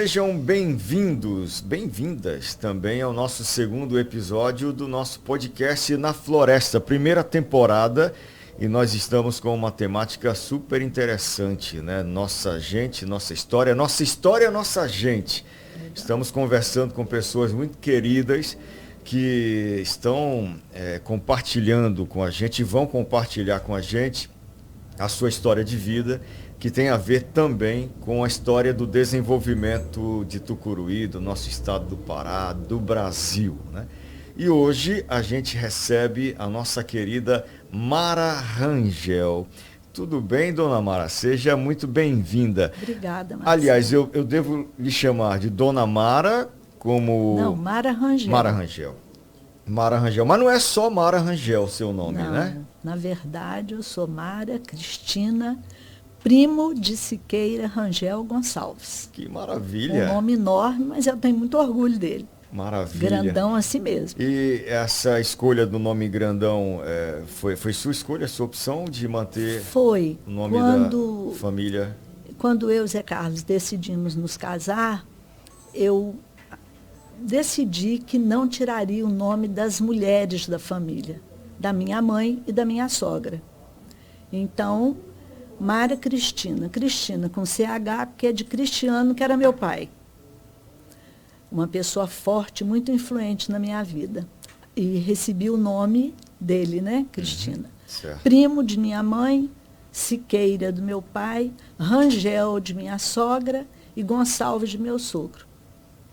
Sejam bem-vindos, bem-vindas também ao nosso segundo episódio do nosso podcast Na Floresta, primeira temporada, e nós estamos com uma temática super interessante, né? Nossa gente, nossa história, nossa gente. Estamos conversando com pessoas muito queridas que estão compartilhando com a gente e vão compartilhar com a gente a sua história de vida, que tem a ver também com a história do desenvolvimento de Tucuruí, do nosso estado do Pará, do Brasil, né? E hoje a gente recebe a nossa querida Mara Rangel. Tudo bem, dona Mara? Seja muito bem-vinda. Obrigada, Marcelo. Aliás, eu devo lhe chamar de dona Mara como... Não, Mara Rangel. Mara Rangel. Mara Rangel. Mas não é só Mara Rangel o seu nome, não, né? Na verdade, eu sou Mara Cristina, primo de Siqueira Rangel Gonçalves. Que maravilha. Um nome enorme, mas eu tenho muito orgulho dele. Maravilha. Grandão assim mesmo. E essa escolha do nome Grandão foi sua escolha, sua opção de manter o nome da família? Quando eu e Zé Carlos decidimos nos casar, eu decidi que não tiraria o nome das mulheres da família, da minha mãe e da minha sogra. Então, Mara Cristina, Cristina com CH, porque é de Cristiano, que era meu pai. Uma pessoa forte, muito influente na minha vida. E recebi o nome dele, né, Cristina? Certo. Primo de minha mãe, Siqueira do meu pai, Rangel de minha sogra e Gonçalves de meu sogro.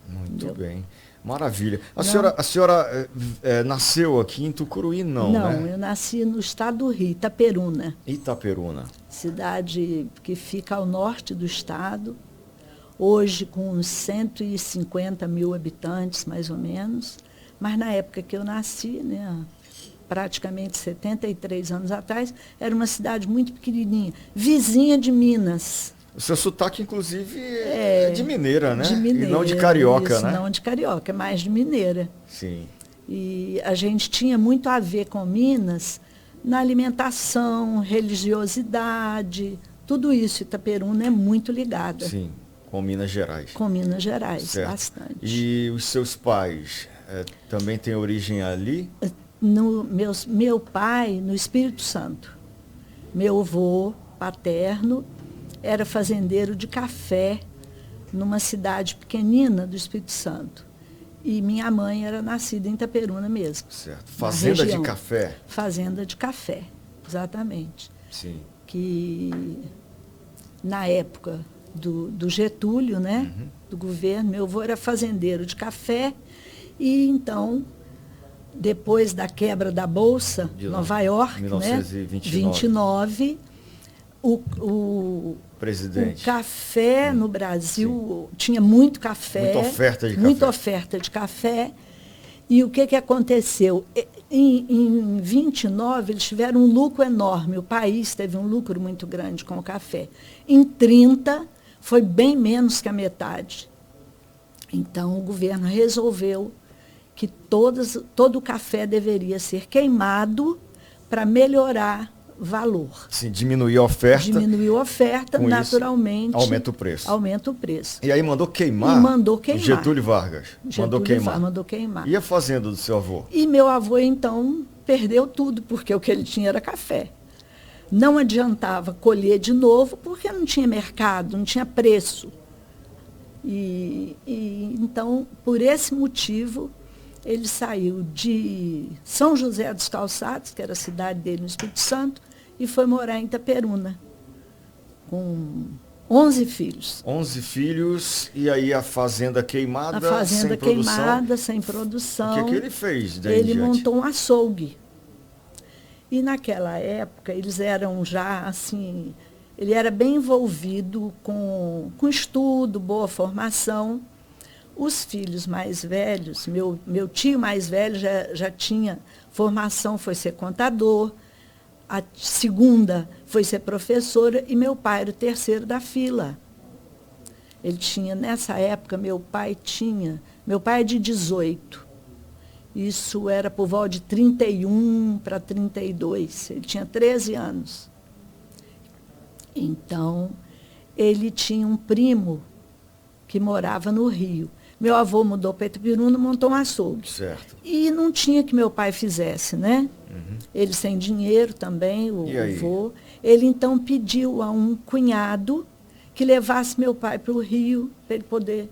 Muito Entendeu? bem. Maravilha. A senhora nasceu aqui em Tucuruí, não, né? Não, eu nasci no estado do Rio, Itaperuna. Itaperuna. Cidade que fica ao norte do estado, hoje com uns 150 mil habitantes, mais ou menos. Mas na época que eu nasci, né, praticamente 73 anos atrás, era uma cidade muito pequenininha, vizinha de Minas. O seu sotaque, inclusive, é de mineira, né? De mineira, e não de carioca, isso, né? Não de carioca, é mais de mineira. Sim. E a gente tinha muito a ver com Minas na alimentação, religiosidade, tudo isso. Itaperuna é muito ligada. Sim, com Minas Gerais. Com Minas Gerais, certo. bastante. E os seus pais também têm origem ali? Meu pai, no Espírito Santo. Meu avô paterno era fazendeiro de café numa cidade pequenina do Espírito Santo. E minha mãe era nascida em Itaperuna mesmo. Certo. Fazenda de café? Fazenda de café, exatamente. Sim. Que na época do Getúlio, né, do governo, meu avô era fazendeiro de café e então, depois da quebra da Bolsa, de Nova York, 1929, o presidente. O café no Brasil, tinha muito café. Muita oferta de café. Muita oferta de café. E o que aconteceu? Em 29, eles tiveram um lucro enorme. O país teve um lucro muito grande com o café. Em 30, foi bem menos que a metade. Então, o governo resolveu que todo o café deveria ser queimado para melhorar valor. Sim, diminuiu a oferta. Diminuiu a oferta, naturalmente. Isso, aumenta o preço. Aumenta o preço. E aí mandou queimar. E mandou queimar. Getúlio Vargas. Mandou queimar. E a fazenda do seu avô? E meu avô, então, perdeu tudo, porque o que ele tinha era café. Não adiantava colher de novo, porque não tinha mercado, não tinha preço. Então, por esse motivo, ele saiu de São José dos Calçados, que era a cidade dele no Espírito Santo, e foi morar em Itaperuna, com 11 filhos. 11 filhos, e aí a fazenda queimada, a fazenda sem queimada, produção. sem produção. O que ele fez daí Ele diante? montou um açougue. E naquela época, eles eram já, assim, ele era bem envolvido com estudo, boa formação. Os filhos mais velhos, meu tio mais velho já tinha formação, foi ser contador, a segunda foi ser professora e meu pai era o terceiro da fila. Ele tinha, nessa época, meu pai é de 18. Isso era por volta de 31 para 32. Ele tinha 13 anos. Então, ele tinha um primo que morava no Rio. Meu avô mudou para Itaperuna, montou um açougue. Certo. E não tinha que meu pai fizesse, né? Ele sem dinheiro também, o E aí? avô. Ele então pediu a um cunhado que levasse meu pai para o Rio, para ele poder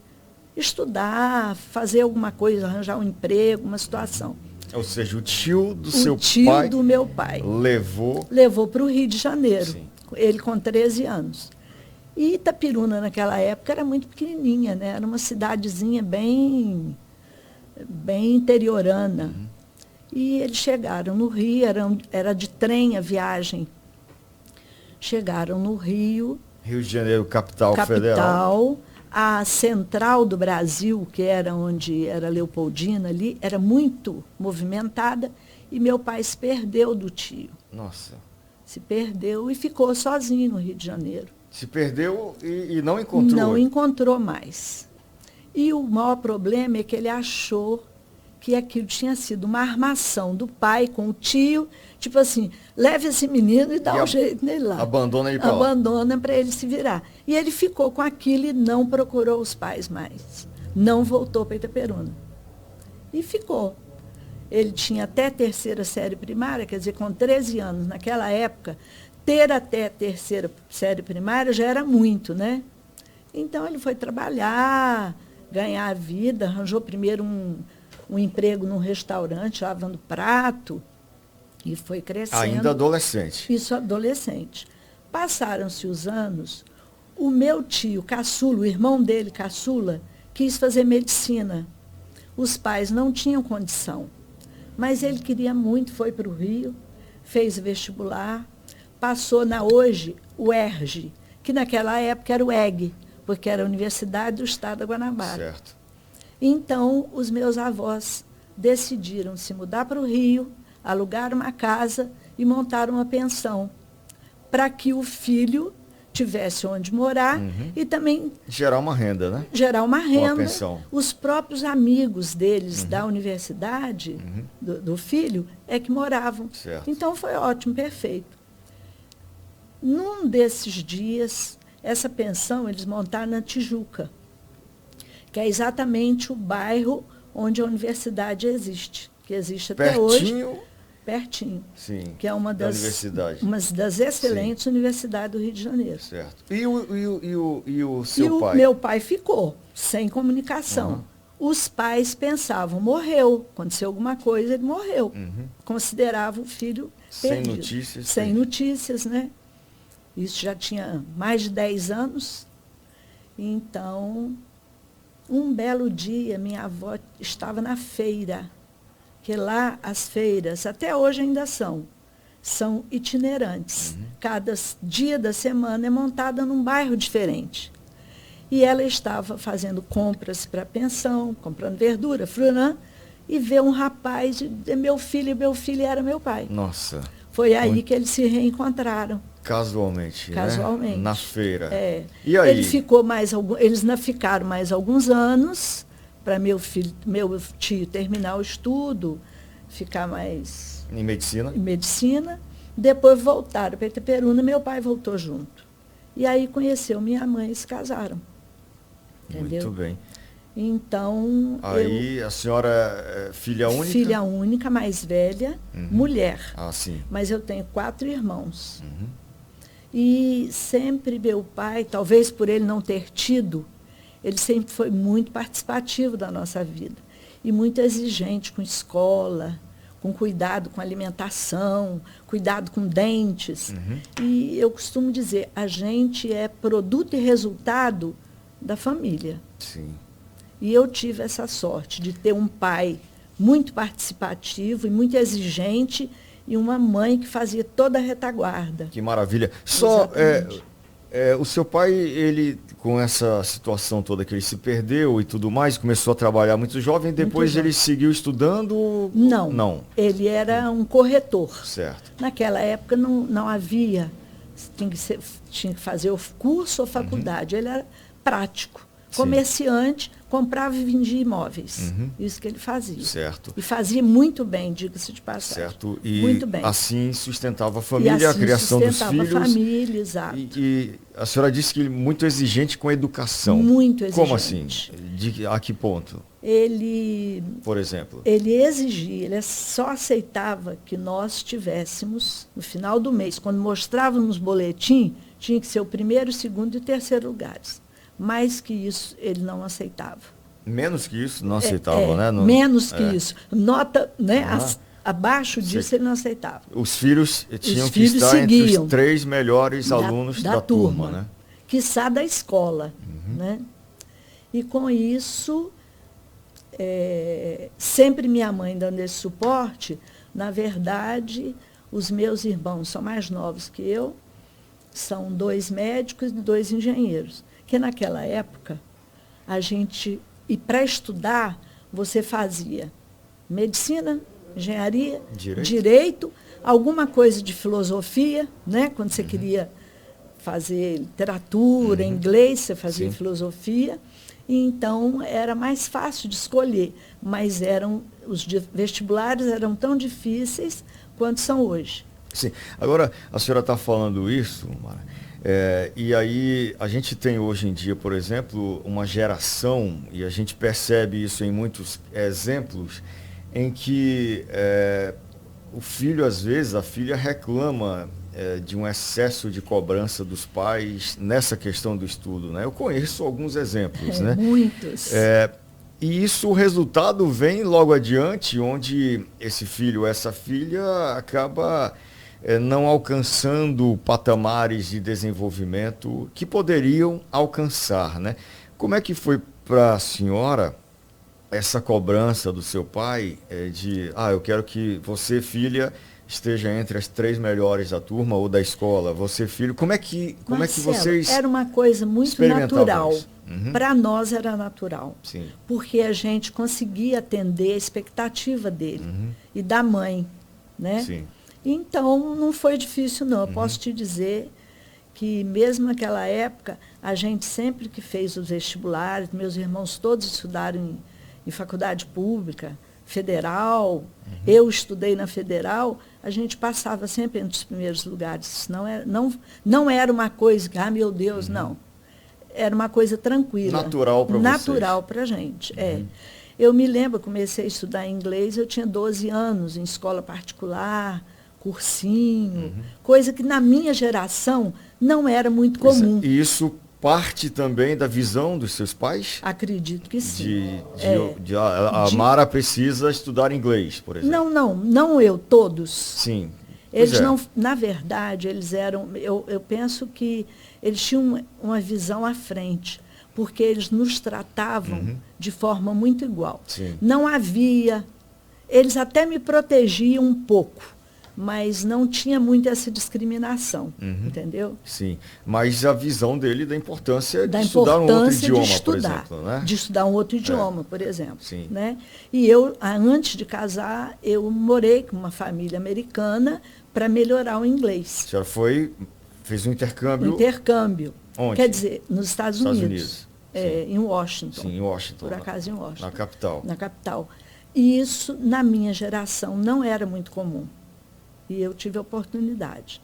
estudar, fazer alguma coisa, arranjar um emprego, uma situação. Ou seja, o tio do O seu tio pai do meu pai levou para o Rio de Janeiro, Sim. ele com 13 anos. E Itaperuna, naquela época, era muito pequenininha, né? Era uma cidadezinha bem interiorana. E eles chegaram no Rio, era de trem a viagem. Chegaram no Rio, Rio de Janeiro, capital federal. capital, a central do Brasil, que era onde era Leopoldina ali, era muito movimentada, e meu pai se perdeu do tio. Nossa. Se perdeu e ficou sozinho no Rio de Janeiro. Se perdeu e não encontrou. Não encontrou mais. E o maior problema é que ele achou que aquilo tinha sido uma armação do pai com o tio, tipo assim, leve esse menino e dá um jeito nele lá. Abandona ele para lá. Abandona para ele se virar. E ele ficou com aquilo e não procurou os pais mais. Não voltou para Itaperuna. E ficou. Ele tinha até terceira série primária, quer dizer, com 13 anos, naquela época, ter até terceira série primária já era muito, né? Então ele foi trabalhar, ganhar a vida, arranjou primeiro um emprego num restaurante, lavando prato, e foi crescendo. Ainda adolescente. Isso, adolescente. Passaram-se os anos, o meu tio, caçula, o irmão dele, caçula, quis fazer medicina. Os pais não tinham condição, mas ele queria muito, foi para o Rio, fez vestibular, passou na hoje o ERJ, que naquela época era o EG, porque era a Universidade do Estado da Guanabara. Certo. Então, os meus avós decidiram se mudar para o Rio, alugar uma casa e montar uma pensão, para que o filho tivesse onde morar e também gerar uma renda, né? Gerar uma renda. Uma pensão. Os próprios amigos deles da universidade, do filho, é que moravam. Certo. Então, foi ótimo, perfeito. Num desses dias, essa pensão eles montaram na Tijuca, que é exatamente o bairro onde a universidade existe, que existe até hoje. Pertinho. Sim. Que é uma das excelentes universidades do Rio de Janeiro. Certo. E o seu pai? O meu pai ficou sem comunicação. Os pais pensavam, morreu. Aconteceu alguma coisa, ele morreu. Consideravam o filho perdido. Sem notícias. Sem notícias, né? Isso já tinha mais de 10 anos. Então, um belo dia, minha avó estava na feira, que lá as feiras, até hoje ainda são itinerantes. Cada dia da semana é montada num bairro diferente. E ela estava fazendo compras para a pensão, comprando verdura, fruta, e vê um rapaz, meu filho era meu pai. Nossa. Foi aí que eles se reencontraram. Casualmente, Casualmente. Né? Na feira. É. E aí? Eles ficaram mais alguns anos para meu tio terminar o estudo, ficar mais... Em medicina? Em medicina. Depois voltaram para Itaperuna, meu pai voltou junto. E aí conheceu minha mãe e se casaram. Entendeu? Muito bem. Então... Aí a senhora é filha única? Filha única, mais velha, mulher. Ah, sim. Mas eu tenho 4 irmãos. E sempre meu pai, talvez por ele não ter tido, ele sempre foi muito participativo da nossa vida. E muito exigente com escola, com cuidado com alimentação, cuidado com dentes. E eu costumo dizer, a gente é produto e resultado da família. Sim. E eu tive essa sorte de ter um pai muito participativo e muito exigente e uma mãe que fazia toda a retaguarda. Que maravilha. Só, o seu pai, ele, com essa situação toda que ele se perdeu e tudo mais, começou a trabalhar muito jovem, depois ele seguiu estudando? Não. Não. Ele era um corretor. Certo. Naquela época não havia, tinha que fazer o curso ou faculdade. Ele era prático. Comerciante, comprava e vendia imóveis. Uhum. Isso que ele fazia. Certo. E fazia muito bem, diga-se de passagem. Certo. E muito bem. assim sustentava a família, assim a criação dos filhos. Sustentava a família, exato. E a senhora disse que ele é muito exigente com a educação. Muito exigente. Como assim? A que ponto? Ele, por exemplo? Ele exigia, ele só aceitava que nós tivéssemos, no final do mês, quando mostrávamos boletim, tinha que ser o primeiro, segundo e terceiro lugares. Mais que isso, ele não aceitava. Menos que isso, não aceitava, né? Menos que isso. Nota, né? Abaixo disso, ele não aceitava. Os filhos tinham que estar entre os 3 melhores alunos da turma, né? Quiçá da escola, né? E com isso, sempre minha mãe dando esse suporte. Na verdade, os meus irmãos são mais novos que eu, são 2 médicos e 2 engenheiros. Que naquela época, e para estudar, você fazia medicina, engenharia, direito, alguma coisa de filosofia, né? Quando você queria fazer literatura, inglês, você fazia filosofia. E então era mais fácil de escolher, mas os vestibulares eram tão difíceis quanto são hoje. Sim. Agora, a senhora está falando isso, Mara, e aí a gente tem hoje em dia, por exemplo, uma geração, e a gente percebe isso em muitos exemplos, em que o filho, às vezes, a filha reclama de um excesso de cobrança dos pais nessa questão do estudo, né? Eu conheço alguns exemplos, né? Muitos. E isso, o resultado vem logo adiante, onde esse filho ou essa filha acaba não alcançando patamares de desenvolvimento que poderiam alcançar, né? Como é que foi para a senhora essa cobrança do seu pai eu quero que você, filha, esteja entre as 3 melhores da turma ou da escola, você, filho, como é que vocês... Era uma coisa muito natural. Para nós era natural. Sim. Porque a gente conseguia atender a expectativa dele e da mãe, né? Sim. Então, não foi difícil, não. Eu posso te dizer que, mesmo naquela época, a gente sempre que fez os vestibulares, meus irmãos todos estudaram em faculdade pública, federal, eu estudei na federal, a gente passava sempre entre os primeiros lugares. Não era uma coisa que, meu Deus, não. Era uma coisa tranquila. Natural para vocês. Natural para a gente, Eu me lembro, comecei a estudar inglês, eu tinha 12 anos, em escola particular, cursinho, coisa que na minha geração não era muito comum. E isso parte também da visão dos seus pais? Acredito que sim. A Mara precisa estudar inglês, por exemplo. Não eu, todos. Sim. Eles não, na verdade, eles eram, eu penso que eles tinham uma visão à frente, porque eles nos tratavam de forma muito igual. Sim. Não havia, eles até me protegiam um pouco, mas não tinha muito essa discriminação, entendeu? Sim, mas a visão dele da importância de estudar um outro idioma, por exemplo, né? De estudar um outro idioma, por exemplo. Sim. Né? E eu, antes de casar, eu morei com uma família americana para melhorar o inglês. A senhora fez um intercâmbio? Intercâmbio. Onde? Quer dizer, nos Estados Unidos. Em Washington. Sim, em Washington. Por acaso em Washington. Na capital. Na capital. E isso, na minha geração, não era muito comum. E eu tive a oportunidade.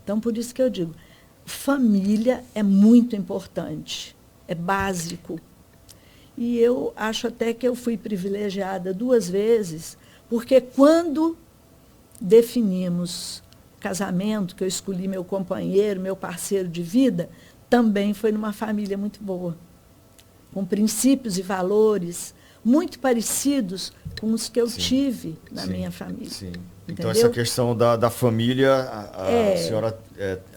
Então, por isso que eu digo, família é muito importante, é básico. E eu acho até que eu fui privilegiada 2 vezes, porque quando definimos casamento, que eu escolhi meu companheiro, meu parceiro de vida, também foi numa família muito boa, com princípios e valores muito parecidos com os que eu tive na minha família. Sim. Entendeu? Então, essa questão da família, a senhora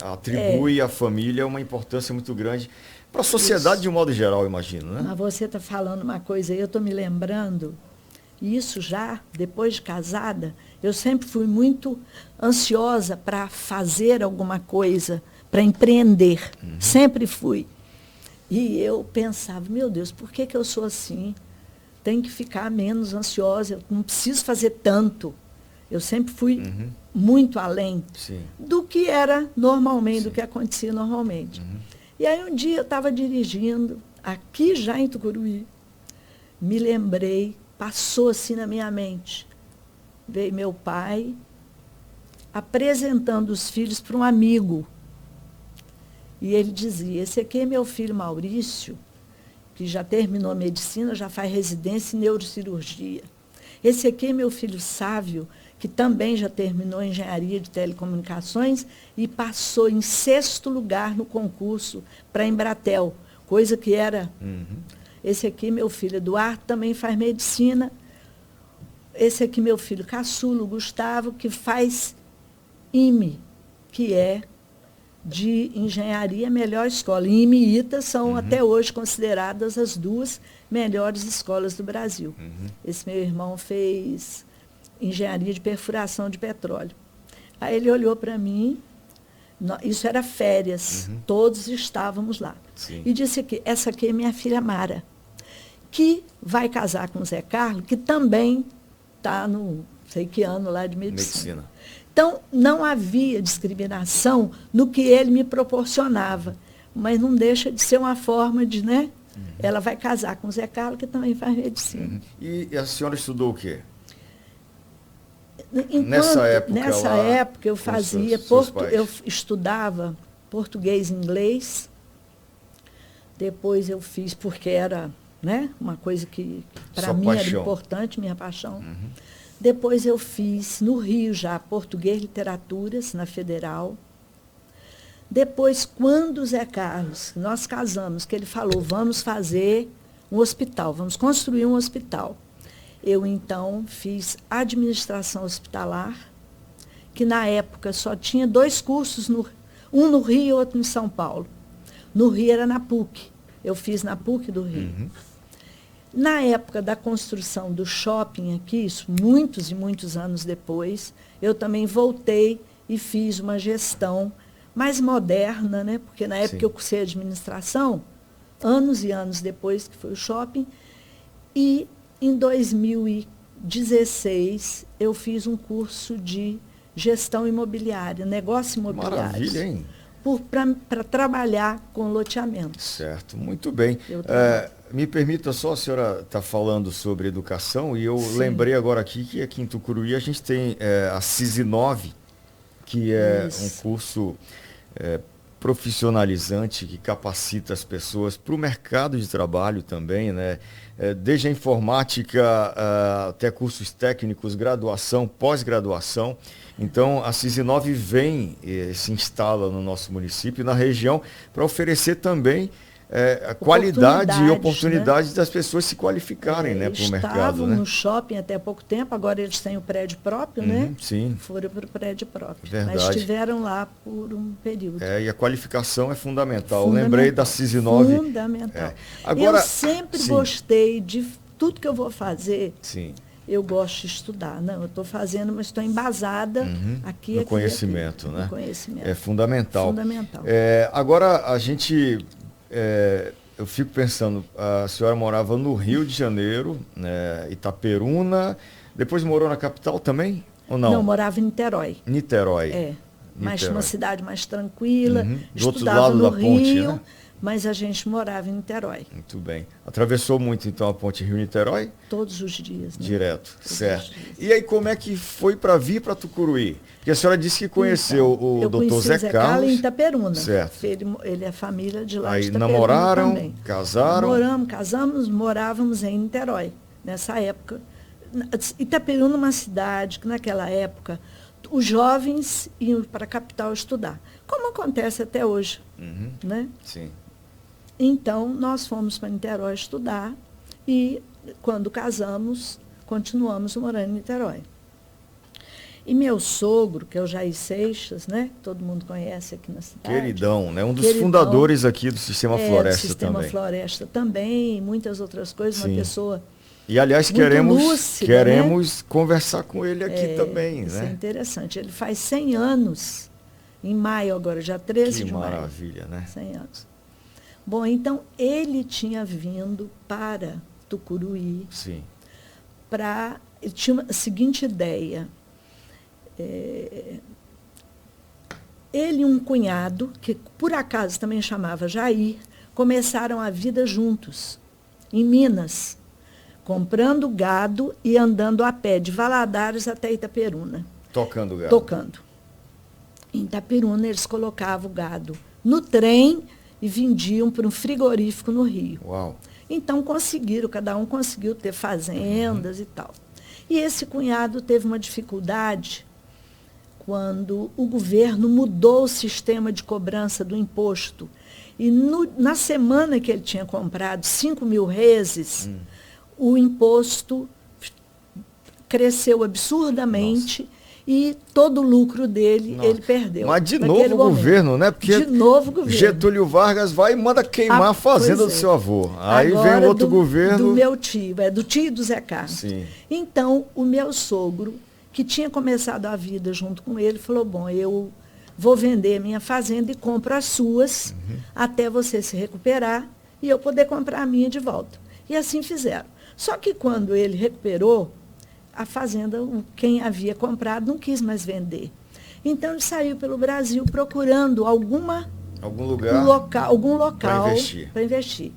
atribui à família uma importância muito grande para a sociedade de um modo geral, imagino, né? Mas você está falando uma coisa aí, eu estou me lembrando, e isso já, depois de casada, eu sempre fui muito ansiosa para fazer alguma coisa, para empreender. Sempre fui. E eu pensava, meu Deus, por que eu sou assim? Tenho que ficar menos ansiosa, eu não preciso fazer tanto. Eu sempre fui muito além do que era normalmente, do que acontecia normalmente. E aí um dia eu estava dirigindo, aqui já em Tucuruí, me lembrei, passou assim na minha mente. Veio meu pai apresentando os filhos para um amigo. E ele dizia, esse aqui é meu filho Maurício, que já terminou medicina, já faz residência em neurocirurgia. Esse aqui é meu filho Sávio, que também já terminou engenharia de telecomunicações e passou em 6º lugar no concurso para a Embratel, coisa que era... Esse aqui, meu filho Eduardo, também faz medicina. Esse aqui, meu filho caçulo, Gustavo, que faz IME, que é de engenharia melhor escola. IME e ITA são até hoje consideradas as 2 melhores escolas do Brasil. Esse meu irmão fez engenharia de perfuração de petróleo. Aí ele olhou para mim, isso era férias, todos estávamos lá. Sim. E disse que essa aqui é minha filha Mara, que vai casar com o Zé Carlos, que também está no sei que ano lá de medicina. Então, não havia discriminação no que ele me proporcionava, mas não deixa de ser uma forma de, né? Ela vai casar com o Zé Carlos, que também faz medicina. E a senhora estudou o quê? Nessa época eu fazia, eu estudava português e inglês, depois eu fiz, porque era, né, uma coisa que para mim era importante, minha paixão. Depois eu fiz no Rio já português e literaturas, na Federal. Depois, quando o Zé Carlos, nós casamos, que ele falou, vamos fazer um hospital, vamos construir um hospital. Eu, então, fiz administração hospitalar, que na época só tinha 2 cursos, um no Rio e outro em São Paulo. No Rio era na PUC, eu fiz na PUC do Rio. Na época da construção do shopping aqui, isso muitos e muitos anos depois, eu também voltei e fiz uma gestão mais moderna, né? Porque na época eu cursei administração, anos e anos depois que foi o shopping, e em 2016 eu fiz um curso de gestão imobiliária, negócio imobiliário. Maravilha, hein? Para trabalhar com loteamento. Certo, muito bem. Me permita só, a senhora está falando sobre educação, e eu lembrei agora aqui que aqui em Tucuruí a gente tem a CISI9, que é um curso profissionalizante que capacita as pessoas para o mercado de trabalho também, né? Desde a informática até cursos técnicos, graduação, pós-graduação. Então, a CISI9 vem e se instala no nosso município, na região, para oferecer também a qualidade e oportunidade, né, das pessoas se qualificarem, né, para o mercado. Estavam no shopping até pouco tempo, agora eles têm o prédio próprio, né? Sim. Foram para o prédio próprio. Verdade. Mas estiveram lá por um período. E a qualificação é fundamental. Eu lembrei da CISI9. Fundamental. Agora, eu sempre gostei de tudo que eu vou fazer. Sim. Eu gosto de estudar. Não, eu estou fazendo, mas estou embasada aqui. No conhecimento, né? No conhecimento. É fundamental. Fundamental. Agora, a gente... eu fico pensando, a senhora morava no Rio de Janeiro, né, Itaperuna, depois morou na capital também, ou não? Não, morava em Niterói. Niterói. Mas uma cidade mais tranquila, do outro estudava lado no da ponte, Rio, né? Mas a gente morava em Niterói. Muito bem. Atravessou muito, então, a ponte Rio-Niterói? Todos os dias, né? Direto, certo. E aí, como é que foi para vir para Tucuruí? Porque a senhora disse que conheceu o doutor Zé Carlos em Itaperuna. Certo. Ele é família de lá aí de Itaperuna namoraram, também. casaram? Casamos, morávamos em Niterói, nessa época. Itaperuna é uma cidade que, naquela época, os jovens iam para a capital estudar, como acontece até hoje, né? Sim. Então, nós fomos para Niterói estudar e, quando casamos, continuamos morando em Niterói. E meu sogro, que é o Jair Seixas, né? Todo mundo conhece aqui na cidade. Queridão, né? Um dos fundadores aqui do Sistema Floresta do Sistema também. Floresta também, e muitas outras coisas, Sim. uma pessoa... E, aliás, lúcida, queremos conversar com ele aqui também, isso né? é interessante. Ele faz 100 anos, em maio agora, dia 13 de maio. Que maravilha, né? 100 anos. Bom, então, ele tinha vindo para Tucuruí. Sim. Ele tinha a seguinte ideia. Ele e um cunhado, que por acaso também chamava Jair, começaram a vida juntos, em Minas. comprando gado e andando a pé de Valadares até Itaperuna. Tocando gado. Tocando. Em Itaperuna, eles colocavam o gado no trem e vendiam para um frigorífico no Rio. Uau. Então, cada um conseguiu ter fazendas e tal. E esse cunhado teve uma dificuldade quando o governo mudou o sistema de cobrança do imposto. E na semana que ele tinha comprado 5.000 reses, o imposto cresceu absurdamente. Nossa. E todo o lucro dele, ele perdeu. Mas de novo o governo, né? Porque de novo o governo. Getúlio Vargas vai e manda queimar a fazenda do seu avô. Aí agora vem o outro governo. Do meu tio, do tio do Zé Carlos. Sim. Então, o meu sogro, que tinha começado a vida junto com ele, falou, bom, eu vou vender a minha fazenda e compro as suas, até você se recuperar e eu poder comprar a minha de volta. E assim fizeram. Só que quando ele recuperou, a fazenda, quem havia comprado, não quis mais vender. Então, ele saiu pelo Brasil procurando algum local para investir.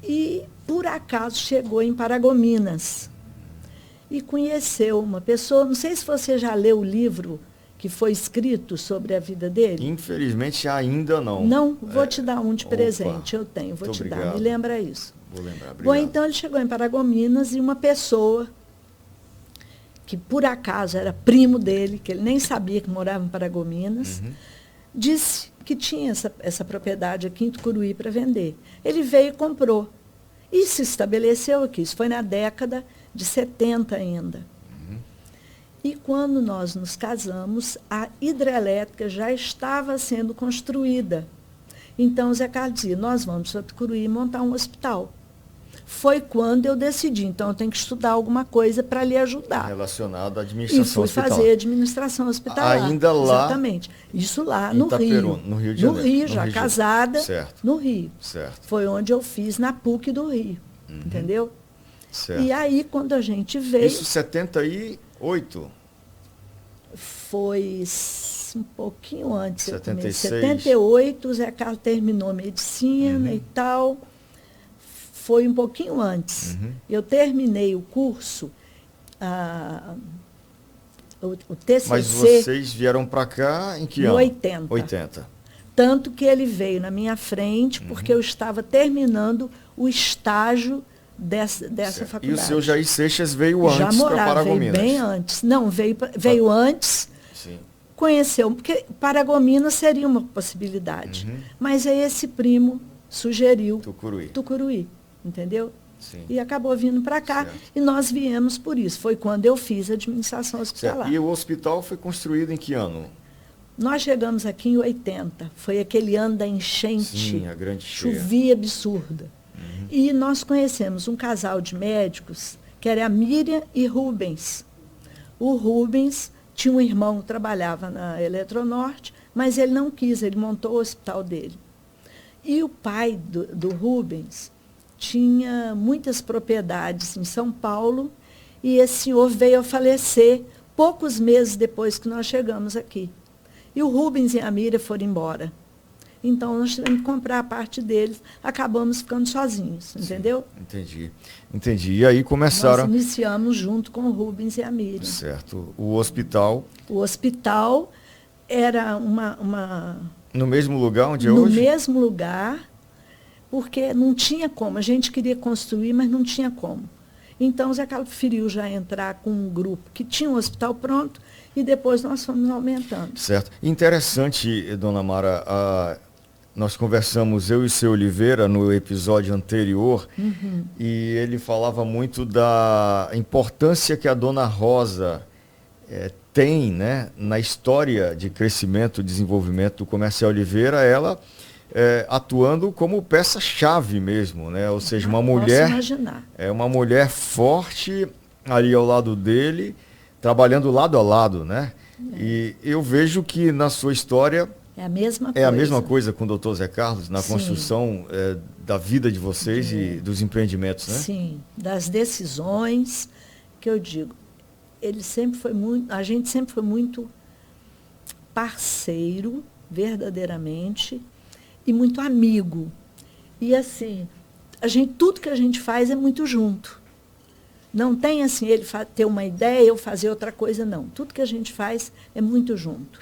E, por acaso, chegou em Paragominas e conheceu uma pessoa, não sei se você já leu o livro que foi escrito sobre a vida dele. Infelizmente, ainda não. Não? Vou te dar um de presente, eu tenho, vou te dar, me lembra isso. Vou lembrar, obrigado. Bom, então, ele chegou em Paragominas e uma pessoa que por acaso era primo dele, que ele nem sabia que morava em Paragominas, disse que tinha essa propriedade aqui em Tucuruí para vender. Ele veio e comprou. E se estabeleceu aqui. Isso foi na década de 70 ainda. E quando nós nos casamos, a hidrelétrica já estava sendo construída. Então, o Zé Carlos dizia, nós vamos para Tucuruí montar um hospital. Foi quando eu decidi, então eu tenho que estudar alguma coisa para lhe ajudar. Relacionado à administração hospitalar. E fui fazer administração hospitalar. Ainda lá? Exatamente. Isso lá no Rio. No Rio de Janeiro. No Rio, já casada, certo. No Rio. Certo. Foi onde eu fiz na PUC do Rio, entendeu? Certo. E aí, quando a gente veio... Isso 78? Foi um pouquinho antes. 76. 78, o Zé Carlos terminou medicina e tal. Foi um pouquinho antes. Eu terminei o curso, o TCC... Mas vocês vieram para cá em que ano? Em 80. 80. Tanto que ele veio na minha frente, porque eu estava terminando o estágio dessa faculdade. E o seu Jair Seixas veio antes para Paragominas? Veio bem antes. Não, veio antes, Sim. Conheceu, porque Paragominas seria uma possibilidade. Mas aí esse primo sugeriu Tucuruí. Entendeu? Sim. E acabou vindo para cá. Certo. E nós viemos por isso. Foi quando eu fiz administração hospitalar. Certo. E o hospital foi construído em que ano? Nós chegamos aqui em 80. Foi aquele ano da enchente. Sim, a grande cheia. Chovia absurda. E nós conhecemos um casal de médicos, que era a Miriam e Rubens. O Rubens tinha um irmão que trabalhava na Eletronorte, mas ele não quis, ele montou o hospital dele. E o pai do Rubens tinha muitas propriedades em São Paulo, e esse senhor veio a falecer poucos meses depois que nós chegamos aqui. E o Rubens e a Miriam foram embora. Então, nós tivemos que comprar a parte deles, acabamos ficando sozinhos, entendeu? Sim, entendi. E aí começaram... Nós iniciamos junto com o Rubens e a Miriam. Certo. O hospital... O hospital era uma... No mesmo lugar onde é hoje? No mesmo lugar, porque não tinha como. A gente queria construir, mas não tinha como. Então, o Zé Carlos preferiu já entrar com um grupo que tinha um hospital pronto e depois nós fomos aumentando. Certo. Interessante, dona Mara, nós conversamos, eu e o seu Oliveira, no episódio anterior, e ele falava muito da importância que a dona Rosa tem, né, na história de crescimento e desenvolvimento do Comércio Oliveira, ela atuando como peça-chave mesmo, né? Ou seja, uma mulher, uma mulher forte ali ao lado dele, trabalhando lado a lado, né? E eu vejo que na sua história é a mesma coisa. É a mesma coisa com o doutor Zé Carlos, na construção da vida de vocês e dos empreendimentos, né? Sim, das decisões, que eu digo, a gente sempre foi muito parceiro, verdadeiramente, e muito amigo. E assim, tudo que a gente faz é muito junto. Não tem assim, ele ter uma ideia, eu fazer outra coisa, não. Tudo que a gente faz é muito junto.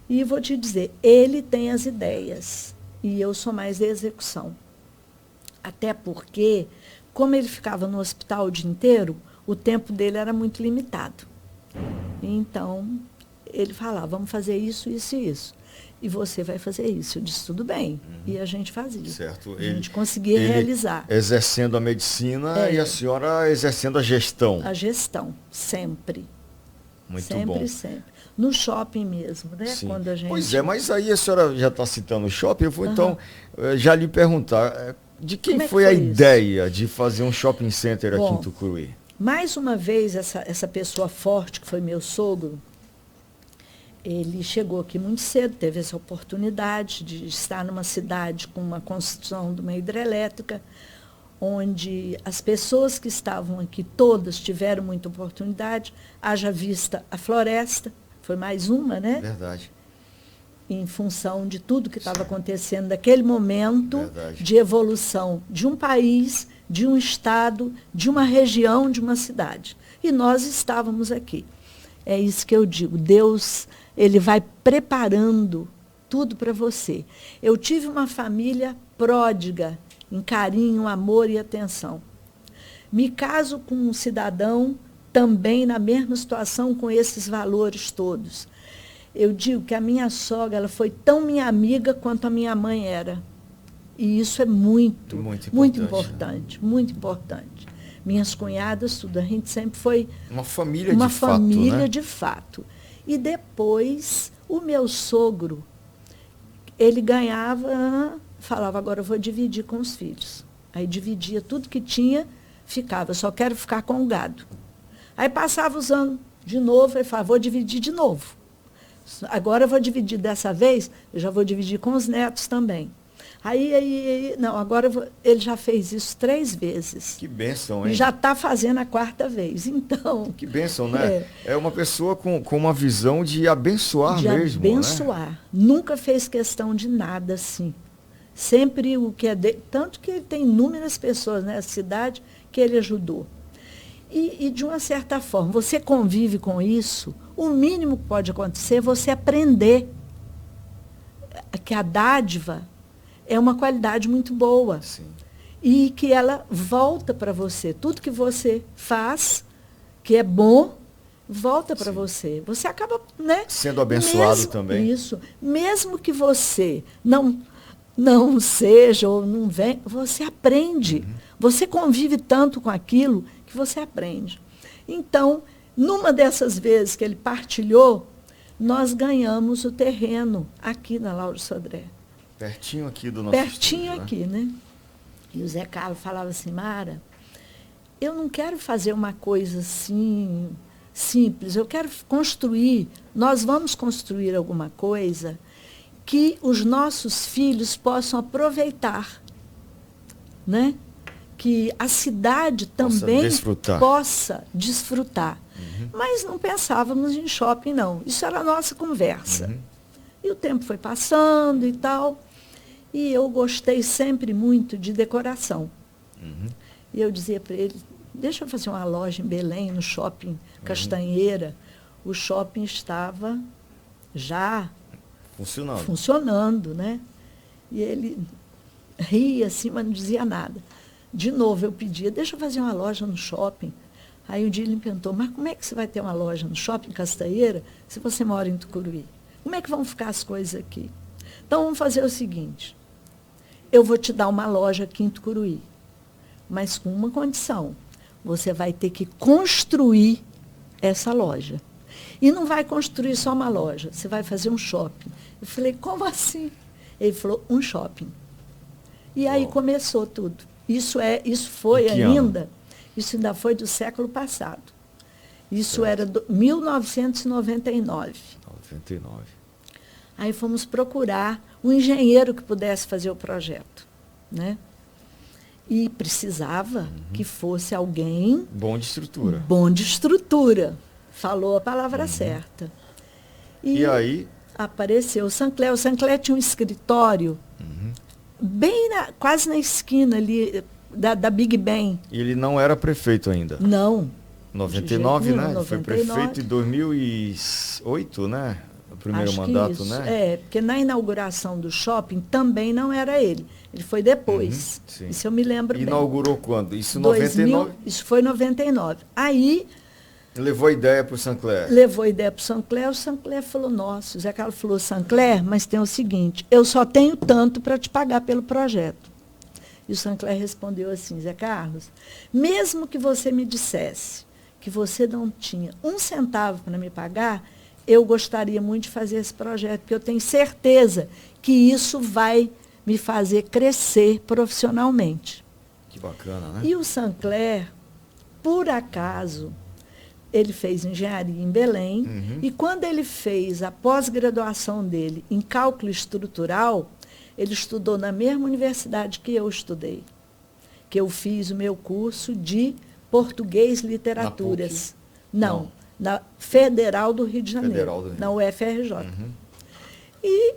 E vou te dizer, ele tem as ideias e eu sou mais da execução. Até porque, como ele ficava no hospital o dia inteiro, o tempo dele era muito limitado. Então, ele falava, vamos fazer isso, isso e isso. E você vai fazer isso. Eu disse, tudo bem. E a gente fazia. Certo. A gente conseguia realizar. Exercendo a medicina e a senhora exercendo a gestão. A gestão, sempre. Muito sempre, bom. Sempre. No shopping mesmo, né? Sim. Quando a gente... Pois é, mas aí a senhora já está citando o shopping, eu vou então já lhe perguntar, de quem foi a ideia de fazer um shopping center aqui em Tucuruí? Mais uma vez, essa pessoa forte, que foi meu sogro, ele chegou aqui muito cedo, teve essa oportunidade de estar numa cidade com uma construção de uma hidrelétrica, onde as pessoas que estavam aqui, todas tiveram muita oportunidade, haja vista a floresta, foi mais uma, né? Verdade. Em função de tudo que estava acontecendo naquele momento de evolução de um país, de um estado, de uma região, de uma cidade. E nós estávamos aqui. É isso que eu digo, Deus, ele vai preparando tudo para você. Eu tive uma família pródiga em carinho, amor e atenção. Me caso com um cidadão também na mesma situação, com esses valores todos. Eu digo que a minha sogra, ela foi tão minha amiga quanto a minha mãe era. E isso é muito importante. Muito importante. Minhas cunhadas, tudo, a gente sempre foi uma família uma de fato, família né? de fato. E depois, o meu sogro, ele ganhava, falava, agora eu vou dividir com os filhos. Aí dividia tudo que tinha, ficava, só quero ficar com o gado. Aí passava os anos de novo, ele falava, vou dividir de novo. Agora eu vou dividir dessa vez, eu já vou dividir com os netos também. Não, agora ele já fez isso 3 vezes. Que bênção, hein? E já está fazendo a 4ª vez. Então. Que bênção, né? É uma pessoa com uma visão de abençoar mesmo. De abençoar. Né? Nunca fez questão de nada assim. Sempre o que é dele. Tanto que ele tem inúmeras pessoas nessa cidade que ele ajudou. E de uma certa forma, você convive com isso, o mínimo que pode acontecer é você aprender que a dádiva é uma qualidade muito boa. Sim. E que ela volta para você. Tudo que você faz, que é bom, volta para você. Você acaba, né? Sendo abençoado também. Isso. Mesmo que você não seja ou não venha, você aprende. Você convive tanto com aquilo que você aprende. Então, numa dessas vezes que ele partilhou, nós ganhamos o terreno aqui na Lauro Sodré. Pertinho aqui do nosso Pertinho estúdio, aqui, né? E o Zé Carlos falava assim, Mara, eu não quero fazer uma coisa assim, simples, eu quero construir, nós vamos construir alguma coisa que os nossos filhos possam aproveitar, né? Que a cidade também possa desfrutar. Mas não pensávamos em shopping, não. Isso era a nossa conversa. E o tempo foi passando e tal. E eu gostei sempre muito de decoração. E eu dizia para ele, deixa eu fazer uma loja em Belém, no shopping Castanheira. O shopping estava já funcionando, né? E ele ria assim, mas não dizia nada. De novo, eu pedia, deixa eu fazer uma loja no shopping. Aí um dia ele me perguntou, mas como é que você vai ter uma loja no shopping Castanheira se você mora em Tucuruí? Como é que vão ficar as coisas aqui? Então, vamos fazer o seguinte, eu vou te dar uma loja aqui em Tucuruí, mas com uma condição, você vai ter que construir essa loja. E não vai construir só uma loja, você vai fazer um shopping. Eu falei, como assim? Ele falou, um shopping. E aí começou tudo. Isso ainda foi do século passado. Isso era 1999. 99. Aí fomos procurar um engenheiro que pudesse fazer o projeto, né? E precisava que fosse alguém... Bom de estrutura. Bom de estrutura. Falou a palavra certa. E aí? Apareceu o Sancler. O Sancler tinha um escritório bem quase na esquina ali, da Big Ben. E ele não era prefeito ainda? Não. 99, né? 99. Foi prefeito em 2008, né? O primeiro Acho mandato, isso. né? Porque na inauguração do shopping também não era ele. Ele foi depois. Isso eu me lembro bem. Inaugurou quando? Isso em 99? Isso foi em 99. Aí... Levou a ideia para o Sancler. Levou a ideia para o Sancler. O Sancler falou, nossa, o Zé Carlos falou, Sancler, mas tem o seguinte, eu só tenho tanto para te pagar pelo projeto. E o Sancler respondeu assim, Zé Carlos, mesmo que você me dissesse que você não tinha um centavo para me pagar, eu gostaria muito de fazer esse projeto, porque eu tenho certeza que isso vai me fazer crescer profissionalmente. Que bacana, né? E o Sancler, por acaso, ele fez engenharia em Belém, e quando ele fez a pós-graduação dele em cálculo estrutural, ele estudou na mesma universidade que eu estudei, que eu fiz o meu curso de português e literaturas. Não, na Federal do Rio de Janeiro, na UFRJ. E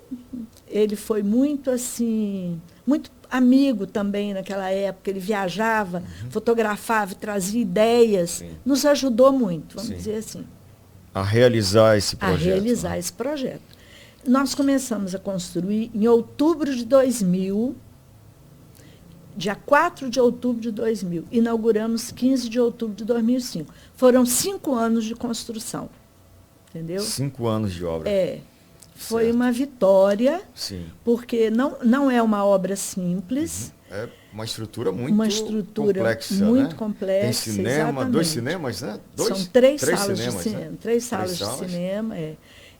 ele foi muito assim, muito amigo também naquela época, ele viajava, fotografava, trazia ideias, nos ajudou muito, vamos dizer assim. A realizar esse projeto. A realizar esse projeto. Nós começamos a construir em outubro de 2000, dia 4 de outubro de 2000, inauguramos 15 de outubro de 2005. Foram 5 anos de construção, entendeu? 5 anos de obra. Foi uma vitória, Sim. Porque não é uma obra simples. É uma estrutura muito complexa. Muito complexa. Tem cinema, exatamente. 2 cinemas, né? São 3 salas cinemas, de cinema. Né? 3 salas de cinema,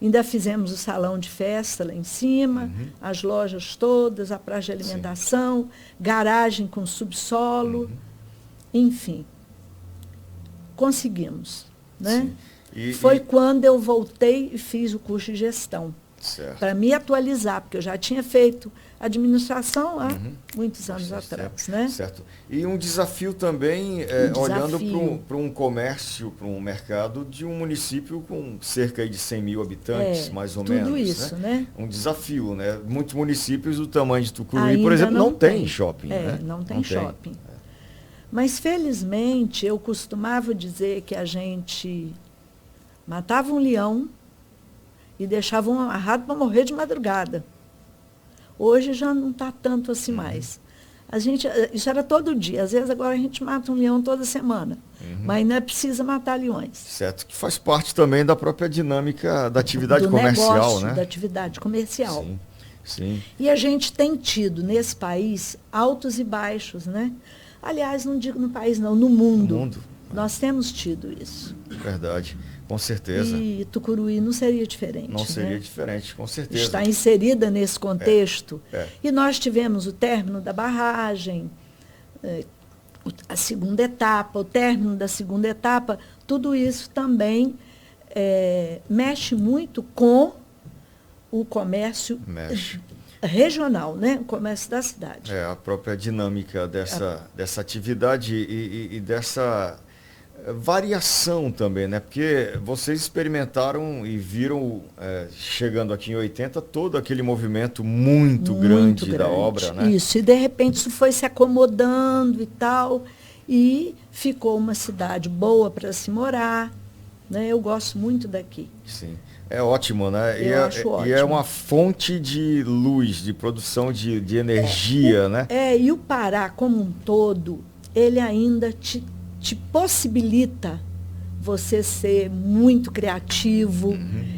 Ainda fizemos o salão de festa lá em cima, as lojas todas, a praça de alimentação, garagem com subsolo, enfim. Conseguimos, né? Foi quando eu voltei e fiz o curso de gestão. Para me atualizar, porque eu já tinha feito administração há muitos anos atrás. Né? Certo. E um desafio também, olhando para um comércio, para um mercado de um município com cerca de 100 mil habitantes, mais ou menos. Tudo isso, né? Um desafio, né? Muitos municípios do tamanho de Tucuruí, por exemplo, não tem shopping. Né? Não tem shopping. Mas, felizmente, eu costumava dizer que a gente matava um leão e deixava um amarrado para morrer de madrugada. Hoje já não está tanto assim mais. Isso era todo dia. Às vezes agora a gente mata um leão toda semana. Mas não é preciso matar leões. Certo, que faz parte também da própria dinâmica da atividade comercial, negócio, né? Da atividade comercial. Sim, sim. E a gente tem tido nesse país altos e baixos, né? Aliás, não digo no país não, no mundo. No mundo. Nós temos tido isso. Verdade. Com certeza. E Tucuruí não seria diferente. Não seria diferente, com certeza. Está inserida nesse contexto. E nós tivemos o término da barragem, a segunda etapa, o término da segunda etapa. Tudo isso também mexe muito com o comércio regional, né? O comércio da cidade. A própria dinâmica dessa atividade e dessa variação também, né? Porque vocês experimentaram e viram, chegando aqui em 80, todo aquele movimento muito grande da obra, né? Isso, e de repente isso foi se acomodando e tal, e ficou uma cidade boa para se morar, né? Eu gosto muito daqui. Sim, é ótimo, né? Eu acho ótimo. E é uma fonte de luz, de produção de energia, né? E o Pará como um todo, ele ainda te possibilita você ser muito criativo.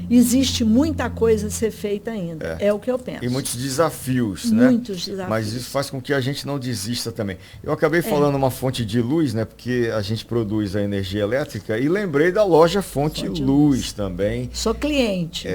Existe muita coisa a ser feita ainda. É o que eu penso. E muitos desafios, né? Muitos desafios. Mas isso faz com que a gente não desista também. Eu acabei falando uma fonte de luz, né? Porque a gente produz a energia elétrica e lembrei da loja Fonte Luz também. Sou cliente.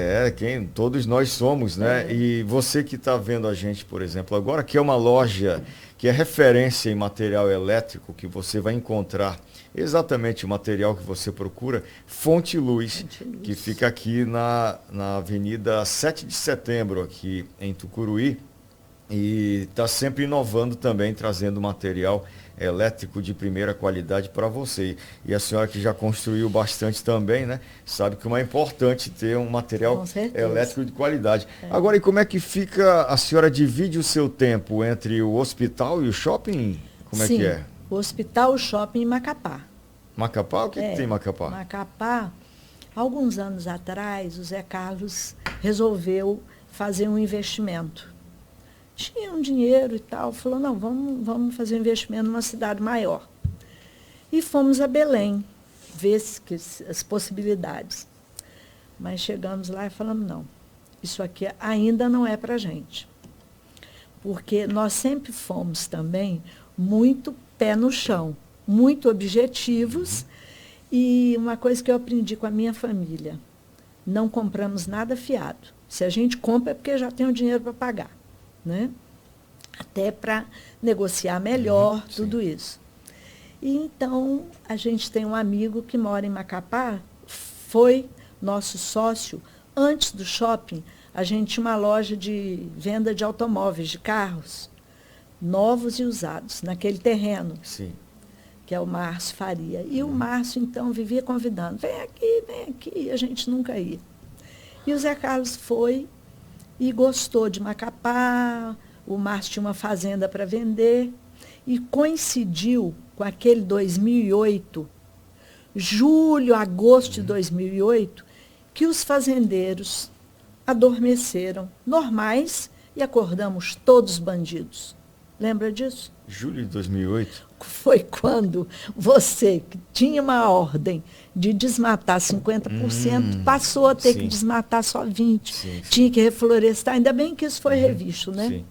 Todos nós somos, né? E você que está vendo a gente, por exemplo, agora, que é uma loja que é referência em material elétrico, que você vai encontrar exatamente o material que você procura, Fonte Luz, que fica aqui na Avenida 7 de Setembro, aqui em Tucuruí, e está sempre inovando também, trazendo material elétrico de primeira qualidade para você. E a senhora que já construiu bastante também, né? Sabe como é importante ter um material elétrico de qualidade. Agora, e como é que fica, a senhora divide o seu tempo entre o hospital e o shopping? Como é Sim, que é? o Hospital Shopping em Macapá. Macapá? O que tem em Macapá? Macapá, alguns anos atrás, o Zé Carlos resolveu fazer um investimento. Tinha um dinheiro e tal, falou, não, vamos fazer um investimento numa cidade maior. E fomos a Belém, ver as possibilidades. Mas chegamos lá e falamos, não, isso aqui ainda não é para a gente. Porque nós sempre fomos também muito pé no chão, muito objetivos. E uma coisa que eu aprendi com a minha família, não compramos nada fiado. Se a gente compra é porque já tem o dinheiro para pagar, né? Até para negociar melhor, tudo isso. E então, a gente tem um amigo que mora em Macapá, foi nosso sócio. Antes do shopping, a gente tinha uma loja de venda de automóveis, de carros, novos e usados, naquele terreno. Sim. Que é o Márcio Faria. E o Márcio, então, vivia convidando, vem aqui, e a gente nunca ia. E o Zé Carlos foi e gostou de Macapá, o Márcio tinha uma fazenda para vender, e coincidiu com aquele 2008, julho, agosto de 2008, que os fazendeiros adormeceram, normais, e acordamos todos bandidos. Lembra disso? Julho de 2008? Foi quando você, que tinha uma ordem de desmatar 50%, passou a ter que desmatar só 20%. Sim. Tinha que reflorestar. Ainda bem que isso foi revisto, né? Sim.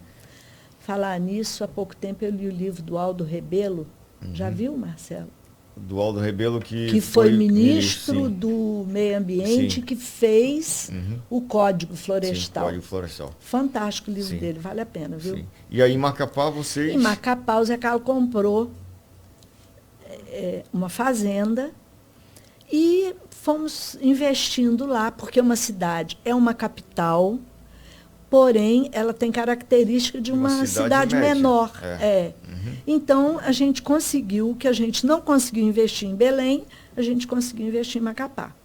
Falar nisso, há pouco tempo eu li o livro do Aldo Rebelo. Já viu, Marcelo? Do Aldo Rebelo, que foi ministro do Meio Ambiente, que fez o Código Florestal. Sim, Código Florestal. Fantástico o livro dele, vale a pena, viu? Sim. E aí em Macapá vocês... Em Macapá, o Zé Carlos comprou uma fazenda e fomos investindo lá, porque uma cidade é uma capital, porém ela tem característica de uma cidade menor. Então, a gente conseguiu, o que a gente não conseguiu investir em Belém, a gente conseguiu investir em Macapá.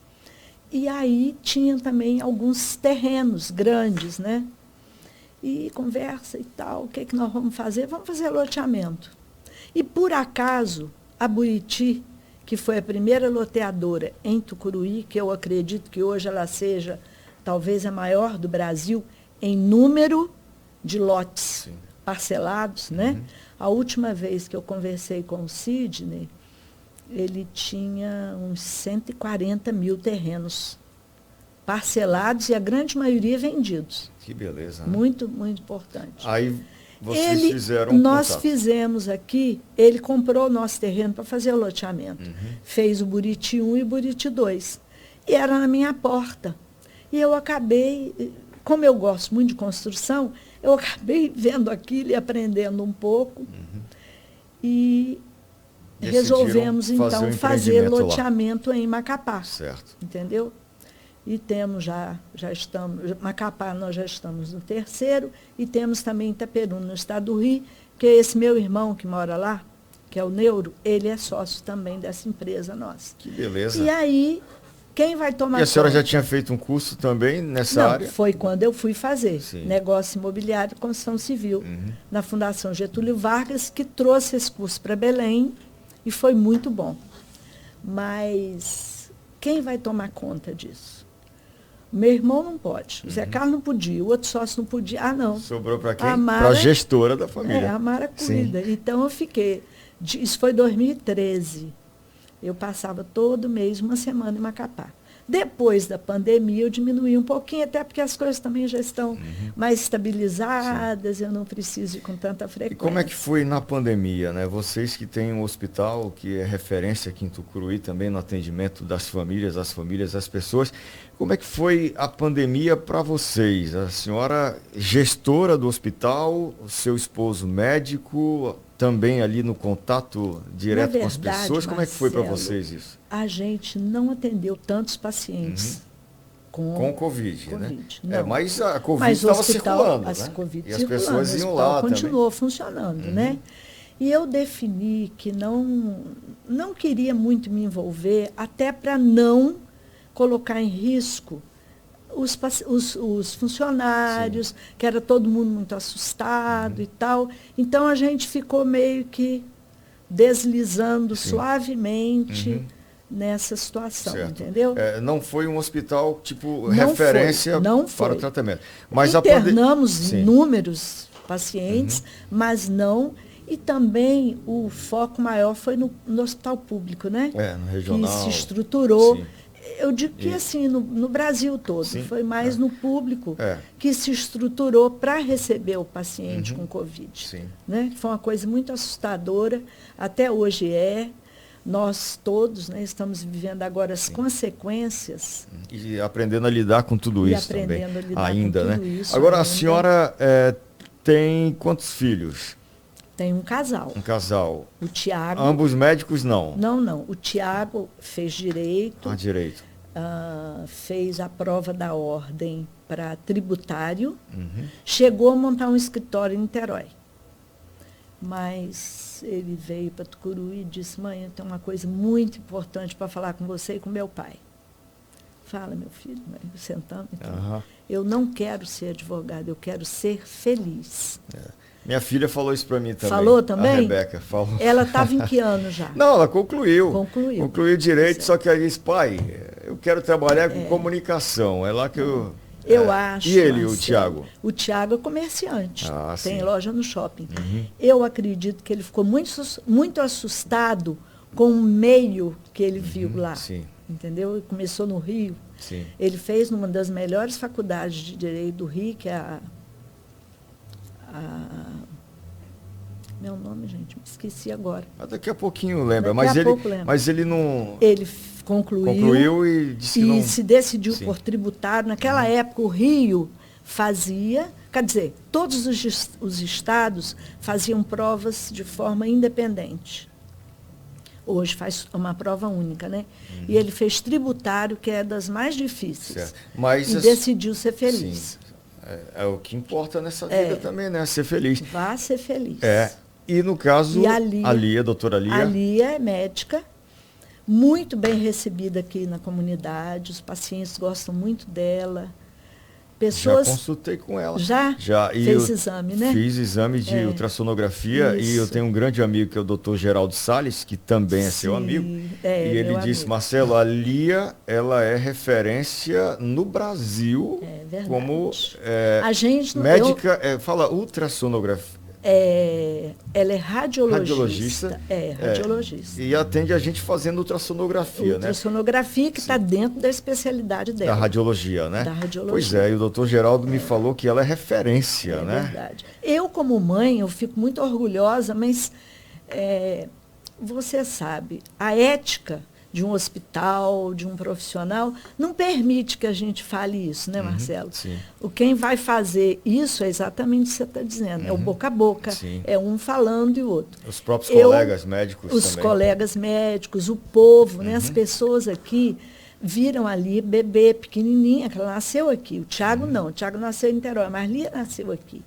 E aí tinha também alguns terrenos grandes, né? E conversa e tal, o que é que nós vamos fazer? Vamos fazer loteamento. E, por acaso, a Buriti, que foi a primeira loteadora em Tucuruí, que eu acredito que hoje ela seja talvez a maior do Brasil, em número de lotes parcelados, né? A última vez que eu conversei com o Sidney, ele tinha uns 140 mil terrenos parcelados e a grande maioria vendidos. Que beleza. Né? Muito, muito importante. Aí vocês fizeram um Nós contato. fizemos aqui, ele comprou o nosso terreno para fazer o loteamento. Fez o Buriti 1 e o Buriti 2. E era na minha porta. E eu acabei, como eu gosto muito de construção, eu acabei vendo aquilo e aprendendo um pouco. E resolvemos, então, fazer loteamento em Macapá. Certo. Entendeu? E temos já estamos, Macapá nós já estamos no 3º, e temos também Itaperuna, no estado do Rio, que é esse meu irmão que mora lá, que é o Neuro, ele é sócio também dessa empresa nossa. Que beleza. E aí, quem vai tomar E a senhora conta? já tinha feito um curso também nessa Não, área? foi quando eu fui fazer Sim. negócio imobiliário e construção civil, na Fundação Getúlio Vargas, que trouxe esse curso para Belém, e foi muito bom. Mas quem vai tomar conta disso? Meu irmão não pode, o Zé Carlos não podia, o outro sócio não podia. Ah, não. Sobrou para quem? Para a gestora da família. A Mara cuida. Então eu fiquei, isso foi 2013. Eu passava todo mês, uma semana em Macapá. Depois da pandemia, eu diminuí um pouquinho, até porque as coisas também já estão mais estabilizadas, eu não preciso ir com tanta frequência. E como é que foi na pandemia, né? Vocês que têm um hospital que é referência aqui em Tucuruí também no atendimento das famílias, as pessoas, como é que foi a pandemia para vocês? A senhora gestora do hospital, o seu esposo médico, também ali no contato direto com as pessoas, como é que foi para vocês isso? A gente não atendeu tantos pacientes com Covid, né? Não. Mas a Covid estava circulando, né? COVID e as pessoas iam lá também. Continuou funcionando, né? E eu defini que não queria muito me envolver, até para não colocar em risco os funcionários, que era todo mundo muito assustado e tal. Então, a gente ficou meio que deslizando suavemente nessa situação, Certo. entendeu? Não foi um hospital tipo Não referência não para foi. o tratamento. Mas Internamos Sim. inúmeros pacientes, mas não. E também o foco maior foi no hospital público, né? No regional. Que se estruturou. Sim. Eu digo que assim, no Brasil todo, Sim. foi mais no público É. que se estruturou para receber o paciente com Covid. Sim. Né? Foi uma coisa muito assustadora, até hoje é. Nós todos, né, estamos vivendo agora as consequências. E aprendendo a lidar com tudo isso também. Aprendendo a lidar ainda, com tudo né? isso Agora, ainda. a senhora tem quantos filhos? Tem um casal. Um casal. O Tiago. Ambos médicos, não? Não. O Tiago fez direito. Direito. Fez a prova da ordem para tributário. Chegou a montar um escritório em Niterói. Mas ele veio para Tucuruí e disse: mãe, eu tenho uma coisa muito importante para falar com você e com meu pai. Fala, meu filho, sentando. Então, eu não quero ser advogado, eu quero ser feliz. Minha filha falou isso para mim também. Falou também? A Rebeca falou. Ela estava em que ano já? Não, ela concluiu. Concluiu direito, certo. Só que ela disse: pai, eu quero trabalhar com comunicação. É lá que eu acho. E ele, Marcelo, o Tiago? O Tiago é comerciante. Tem sim. loja no shopping. Eu acredito que ele ficou muito assustado com o meio que ele viu lá. Sim. Entendeu? Ele começou no Rio. Sim. Ele fez numa das melhores faculdades de Direito do Rio, que é meu nome, gente, me esqueci agora. Daqui a pouquinho lembra, lembra. Mas ele não... Ele concluiu e disse que não... se decidiu Sim. por tributário. Naquela época, o Rio fazia, quer dizer, todos os estados faziam provas de forma independente. Hoje faz uma prova única, né? E ele fez tributário, que é das mais difíceis. Mas, e decidiu ser feliz. Sim. É o que importa nessa vida também, né? Ser feliz. Vá ser feliz. E no caso, a doutora Lia. A Lia é médica, muito bem recebida aqui na comunidade, os pacientes gostam muito dela. Pessoas... Já consultei com ela. Já? Fez exame, né? Fiz exame de ultrassonografia. Isso. E eu tenho um grande amigo que é o Dr. Geraldo Salles, que também é seu amigo. E ele disse: Marcelo, a Lia, ela é referência no Brasil como a gente, médica, fala ultrassonografia. Ela é radiologista. Radiologista. E atende a gente fazendo ultrassonografia, ultrassonografia que está dentro da especialidade dela. Da radiologia, né? Da radiologia. Pois é, e o doutor Geraldo me falou que ela é referência, né? É verdade. Eu, como mãe, eu fico muito orgulhosa, mas você sabe, a ética de um hospital, de um profissional, não permite que a gente fale isso, né, Marcelo? Sim. Quem vai fazer isso é exatamente o que você está dizendo. É o boca a boca, é um falando e o outro. Os próprios colegas médicos os também. Colegas médicos, o povo, né, as pessoas aqui viram ali bebê pequenininha, que ela nasceu aqui. O Tiago não, o Tiago nasceu em Niterói, mas Lia nasceu aqui.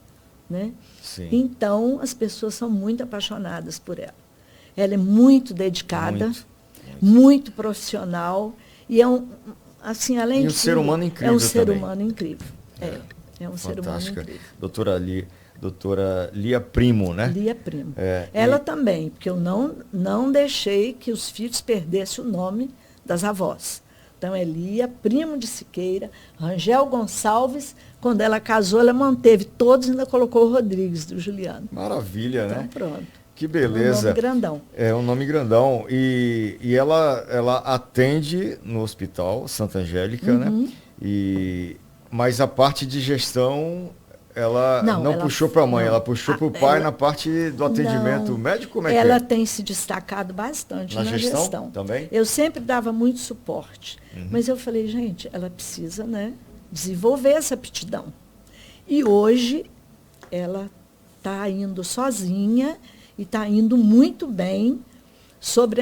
Né? Sim. Então, as pessoas são muito apaixonadas por ela. Ela é muito dedicada. Muito profissional e assim, além de um ser humano incrível. É um ser também. humano incrível. É um ser humano incrível. Doutora Lia Primo, né? Lia Primo. Ela também, porque eu não deixei que os filhos perdessem o nome das avós. Então, é Lia Primo de Siqueira, Rangel Gonçalves. Quando ela casou, ela manteve todos e ainda colocou o Rodrigues, do Juliano. Maravilha, então, né? Então, pronto. Que beleza. Um nome grandão. É um nome grandão. E ela atende no Hospital Santa Angélica, né? Mas a parte de gestão, ela não puxou para a mãe, ela puxou para o pai na parte do atendimento médico. Como é ela que é? tem se destacado bastante na gestão. Também? Eu sempre dava muito suporte. Mas eu falei, gente, ela precisa, né, desenvolver essa aptidão. E hoje ela está indo sozinha e está indo muito bem sobre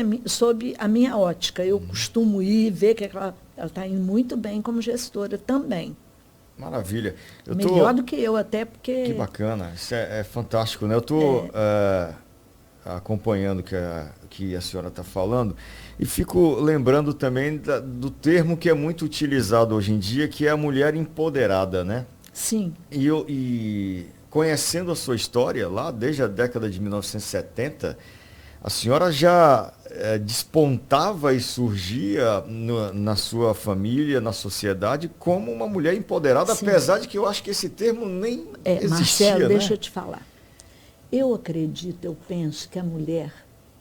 a minha ótica. Eu costumo ir ver que ela está indo muito bem como gestora também. Maravilha. Melhor do que eu, até porque... Que bacana, isso é fantástico, né? Eu estou acompanhando o que a senhora está falando e fico lembrando também do termo que é muito utilizado hoje em dia, que é a mulher empoderada, né? Sim. E conhecendo a sua história lá, desde a década de 1970, A senhora já despontava e surgia na sua família, na sociedade, como uma mulher empoderada, Sim. apesar de que eu acho que esse termo nem existia, Marcelo, né? deixa eu te falar. Eu acredito, eu penso que a mulher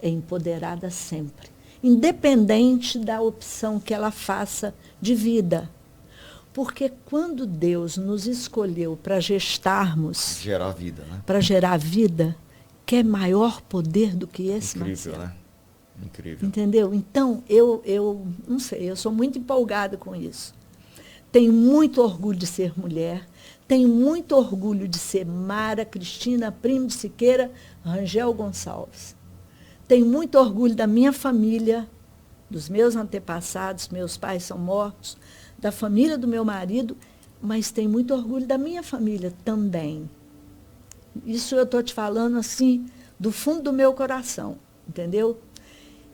é empoderada sempre, independente da opção que ela faça de vida. Porque quando Deus nos escolheu para gestarmos, Gerar vida, né? para gerar vida, quer maior poder do que esse, Incrível, Marcelo? né? Incrível. Entendeu? Então, eu não sei, eu sou muito empolgada com isso. Tenho muito orgulho de ser mulher, tenho muito orgulho de ser Mara Cristina Primo de Siqueira Rangel Gonçalves. Tenho muito orgulho da minha família, dos meus antepassados, meus pais são mortos, da família do meu marido, mas tenho muito orgulho da minha família também. Isso eu estou te falando assim, do fundo do meu coração, entendeu?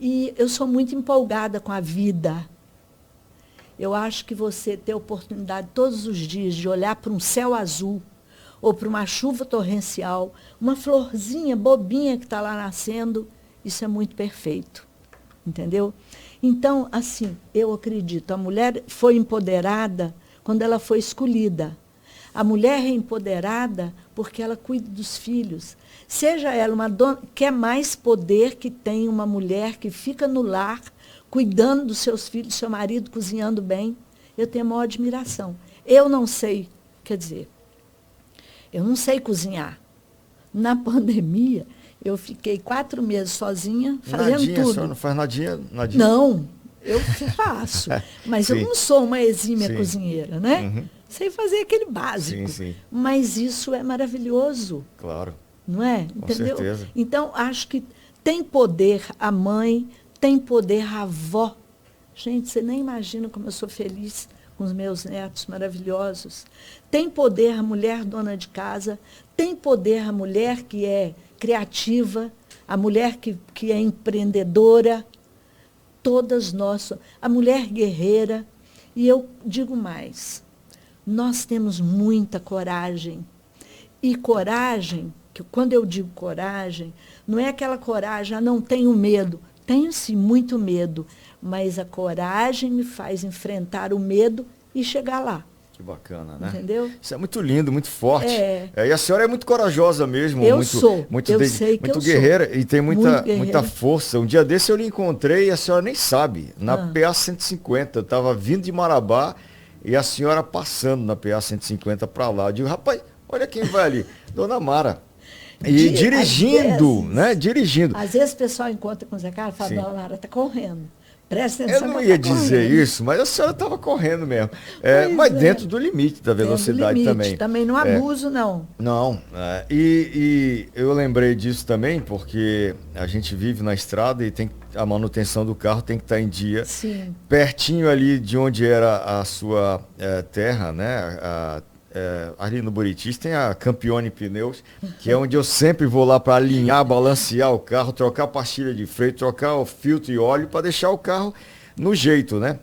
E eu sou muito empolgada com a vida. Eu acho que você ter a oportunidade todos os dias de olhar para um céu azul, ou para uma chuva torrencial, uma florzinha bobinha que está lá nascendo, isso é muito perfeito. Entendeu? Então, assim, eu acredito, a mulher foi empoderada quando ela foi escolhida. A mulher é empoderada porque ela cuida dos filhos. Seja ela uma dona, quer mais poder que tem uma mulher que fica no lar, cuidando dos seus filhos, do seu marido, cozinhando bem. Eu tenho a maior admiração. Eu não sei, quer dizer, eu não sei cozinhar. Na pandemia, eu fiquei 4 meses sozinha, fazendo Nadinha, tudo. a senhora não faz nadinha? Nadinha? Não, eu faço. Mas eu Sim. não sou uma exímia Sim. cozinheira, né? Uhum. Sei fazer aquele básico. Sim, sim. Mas isso é maravilhoso, Claro. não é? Com Entendeu? certeza. Então, acho que tem poder a mãe, tem poder a avó. Gente, você nem imagina como eu sou feliz com os meus netos maravilhosos. Tem poder a mulher dona de casa, tem poder a mulher que é criativa, a mulher que é empreendedora, todas nós, a mulher guerreira. E eu digo mais, nós temos muita coragem. E coragem, que quando eu digo coragem, não é aquela coragem, não tenho medo. Tenho sim muito medo, mas a coragem me faz enfrentar o medo e chegar lá. Que bacana, né? Entendeu? Isso é muito lindo, muito forte. É. E a senhora é muito corajosa mesmo. Eu muito, sou. Muito, Eu sei que muito eu sou. guerreira e tem Muito muita guerreira. força. Um dia desse eu lhe encontrei e a senhora nem sabe. Na PA 150. Eu estava vindo de Marabá e a senhora passando na PA 150 para lá. Eu digo, rapaz, olha quem vai ali. Dona Mara. E dirigindo, né? Dirigindo. Às vezes o pessoal encontra com o Zé Carlos e fala, Sim. Dona Mara, está correndo. Presta atenção. Eu não que ia ela tá dizer correndo. isso, mas a senhora estava correndo mesmo. Pois Mas é. dentro do limite da Dentro do velocidade limite, também. Também não abuso, não. Não. E eu lembrei disso também, porque a gente vive na estrada e a manutenção do carro tem que estar em dia. Sim. Pertinho ali de onde era a sua terra, né? Ali no Buritis tem a Campione Pneus, que é onde eu sempre vou lá para alinhar, balancear o carro, trocar a pastilha de freio, trocar o filtro e óleo para deixar o carro no jeito, né?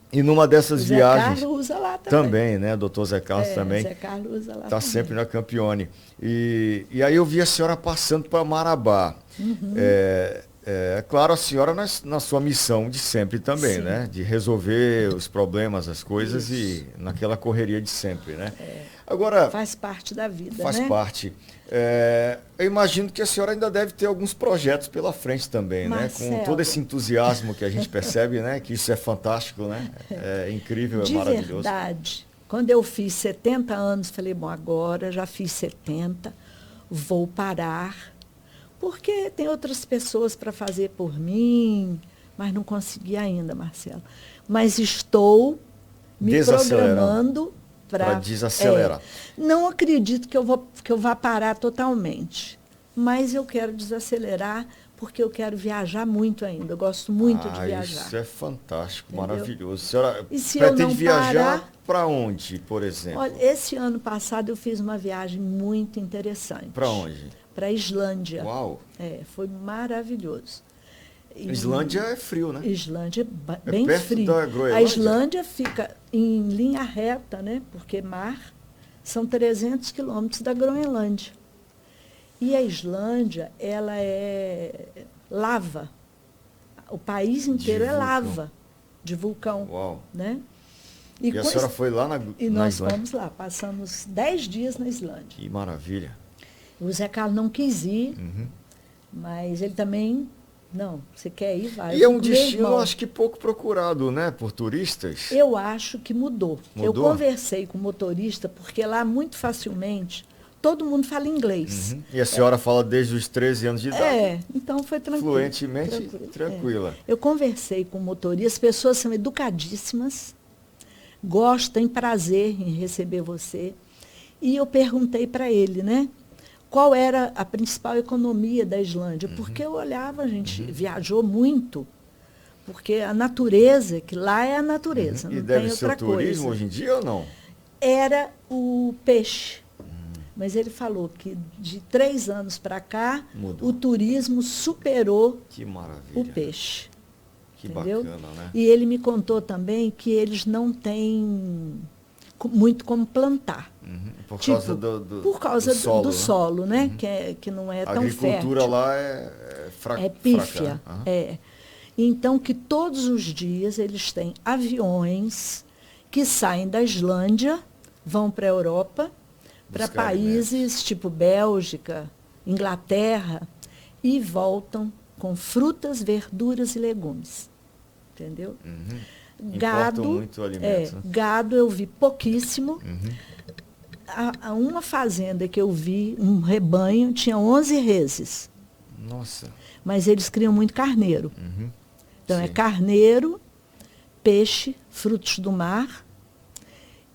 E numa dessas Zé viagens Carlos usa lá também. também, né? Doutor Zé Carlos também. Zé Carlos usa lá Está também. sempre na Campione. E aí eu vi a senhora passando para Marabá. Claro, a senhora na sua missão de sempre também, Sim. né? De resolver os problemas, as coisas Isso. e naquela correria de sempre, né? Agora, Faz parte da vida, faz né? parte. Eu imagino que a senhora ainda deve ter alguns projetos pela frente também, né? Com Marcelo. todo esse entusiasmo que a gente percebe, né? Que isso é fantástico, né? É incrível, De é maravilhoso. verdade, quando eu fiz 70 anos, falei, bom, agora já fiz 70, vou parar, porque tem outras pessoas para fazer por mim, mas não consegui ainda, Marcelo. Mas estou me Desacelerando. programando Para desacelerar. Não acredito que eu vá parar totalmente, mas eu quero desacelerar porque eu quero viajar muito ainda. Eu gosto muito de viajar. Isso é fantástico, Entendeu? maravilhoso. A senhora E se eu pretende não viajar parar- para onde, por exemplo? Olha, esse ano passado eu fiz uma viagem muito interessante. Para onde? Para a Islândia. Uau! Foi maravilhoso. E Islândia é frio, né? Islândia É bem perto frio. da Groenlândia? A Islândia fica em linha reta, né? Porque mar são 300 quilômetros da Groenlândia. E a Islândia, ela é lava. O país inteiro De é vulcão. lava de vulcão. Uau. Né? E a senhora foi lá E na nós Islândia? fomos lá, passamos 10 dias na Islândia. Que maravilha. O Zé Carlos não quis ir, Uhum. mas ele também, não, você quer ir, vai. E é Eu um fui com meu destino, irmão. acho que pouco procurado, né, por turistas. Eu acho que mudou. Eu Mudou? conversei com o motorista, porque lá muito facilmente todo mundo fala inglês. Uhum. E a senhora fala desde os 13 anos de idade. Então foi tranquilo. Fluentemente tranquila. Eu conversei com o motorista, as pessoas são educadíssimas, gostam, têm prazer em receber você. E eu perguntei para ele, né? Qual era a principal economia da Islândia? Porque eu olhava, a gente viajou muito, porque a natureza, que lá é a natureza, E não deve tem ser outra o turismo coisa. hoje em dia ou não? Era o peixe. Mas ele falou que de 3 anos para cá, Mudou. o turismo superou Que maravilha. o peixe. Que Entendeu? bacana, né? E ele me contou também que eles não têm muito como plantar. Uhum. Por Tipo, causa do por causa do solo, né? Que não é A tão agricultura fértil. lá é fraca. É pífia. Aham. É. Então, que todos os dias eles têm aviões que saem da Islândia, vão para a Europa, para Buscar países tipo Bélgica, Inglaterra, e voltam com frutas, verduras e legumes. Entendeu? Uhum. Gado, Importam muito alimento, né? gado eu vi pouquíssimo. Uhum. Uma fazenda que eu vi, um rebanho, tinha 11 reses, Nossa. mas eles criam muito carneiro. Uhum. Então, é Sim. carneiro, peixe, frutos do mar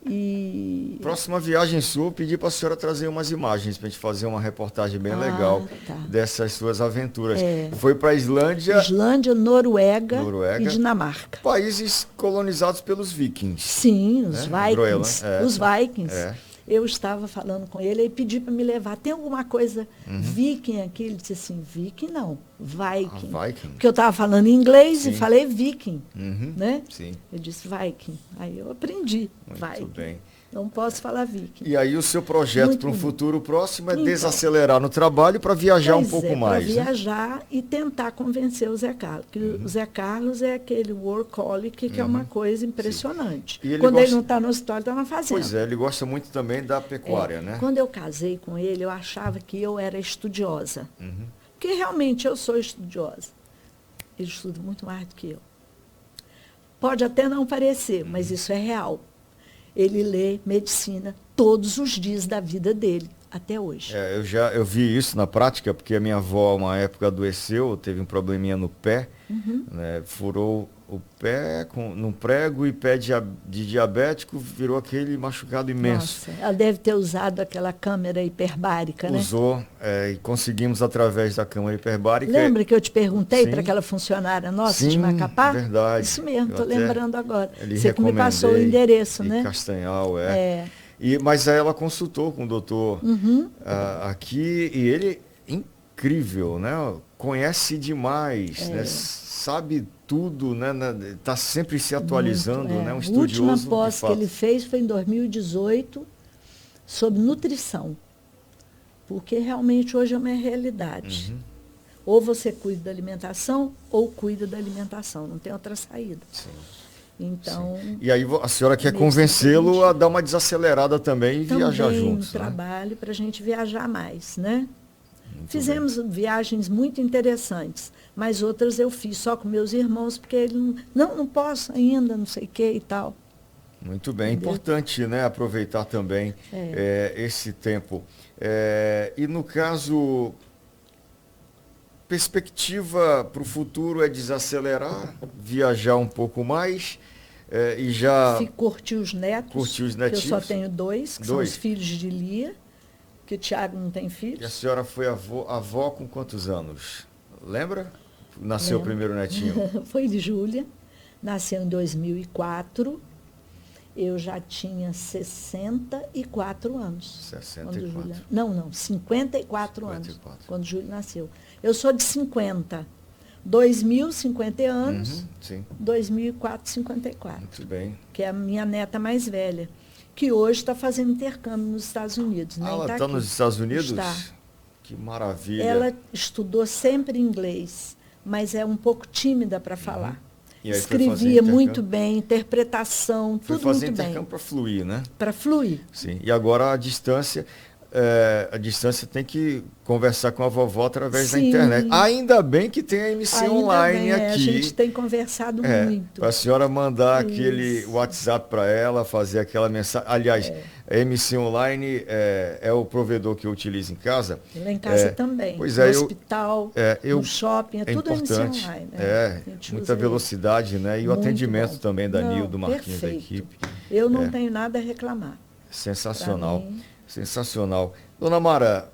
e... Próxima viagem sua, eu pedi para a senhora trazer umas imagens para a gente fazer uma reportagem bem legal tá. dessas suas aventuras. É. Foi para a Islândia, Islândia, Noruega Noruega. e Dinamarca. países colonizados pelos vikings. Sim, os Né? Vikings. Groenlândia, Os Vikings. É. Eu estava falando com ele e pedi para me levar. Tem alguma coisa viking aqui? Ele disse assim, viking não, Viking. Ah, Viking. Porque eu estava falando inglês Sim. e falei viking, Uhum. né? Sim, Ele disse Viking. Aí eu aprendi muito Viking. bem. Não posso falar viking. E aí o seu projeto Muito para um bonito. futuro próximo é Então. desacelerar no trabalho para viajar um pouco mais. Para Né? viajar e tentar convencer o Zé Carlos. Porque o Zé Carlos é aquele workaholic que é uma coisa impressionante. E ele Quando gosta- ele não está no hospital, ele está na fazenda. Pois é, ele gosta muito também da pecuária, né? Quando eu casei com ele, eu achava que eu era estudiosa. Uhum. Porque realmente eu sou estudiosa. Ele estuda muito mais do que eu. Pode até não parecer, mas isso é real. Ele lê medicina todos os dias da vida dele, até hoje. É, eu vi isso na prática, porque a minha avó, uma época, adoeceu, teve um probleminha no pé, né, furou o pé num prego e pé de diabético, virou aquele machucado imenso. Nossa, ela deve ter usado aquela câmera hiperbárica, né? Usou e conseguimos através da câmara hiperbárica. Lembra que eu te perguntei Sim. para aquela funcionária nossa de Sim, Macapá? verdade. Isso mesmo, Eu estou até lembrando agora. lhe Você que me passou o recomendei, endereço, e né? Castanhal, É. Mas aí ela consultou com o doutor Uhum. aqui e ele, incrível, né? Conhece demais, É. né? Sabe tudo, né? Está sempre se atualizando, Muito, né? Um A estudioso. última de pós que fato. ele fez foi em 2018, sobre nutrição. Porque realmente hoje é uma realidade. Uhum. Ou você cuida da alimentação, ou cuida da alimentação. Não tem outra saída. Sim. Então, E aí a senhora quer Meio convencê-lo diferente. a dar uma desacelerada também e viajar também juntos. um Né? trabalho para a gente viajar mais, né? Muito Fizemos viagens muito interessantes, mas outras eu fiz só com meus irmãos, porque ele não posso ainda, não sei o que e tal. Muito bem, Entendeu? importante, né, aproveitar também esse tempo. E no caso, perspectiva para o futuro é desacelerar, viajar um pouco mais e já Curti os netos, curtir os que eu só netinhos. tenho dois, que são Dois. os filhos de Lia, que o Tiago não tem E a filhos. senhora foi avó com quantos anos? Lembra? Nasceu o Lembro. primeiro netinho. Foi de Júlia, nasceu em 2004. Eu já tinha 64 anos. 64. Quando Júlia, não, 54 anos, 54. quando Júlia nasceu. Eu sou de 50. 2000, 50 anos. Uhum, sim, 2004, 54. muito bem. Que é a minha neta mais velha, que hoje está fazendo intercâmbio nos Estados Unidos. Nem Ela tá está aqui. nos Estados Unidos? Está. Que maravilha. Ela estudou sempre inglês. mas é um pouco tímida para falar. E aí escrevia muito bem, interpretação, tudo muito bem. Foi fazer intercâmbio para fluir, né? Para fluir. Sim. E agora a distância tem que conversar com a vovó através da internet. Ainda bem que tem a MC online aqui. A gente tem conversado muito. Para a senhora mandar aquele WhatsApp para ela, fazer aquela mensagem. Aliás, a MC online é o provedor que eu utilizo em casa. Lá em casa também. Pois no hospital, no shopping, é tudo importante. MC online. Muita velocidade, né? E o atendimento também da Nil, do Marquinhos, perfeito. da equipe. Eu não tenho nada a reclamar. Sensacional. Sensacional. Dona Mara,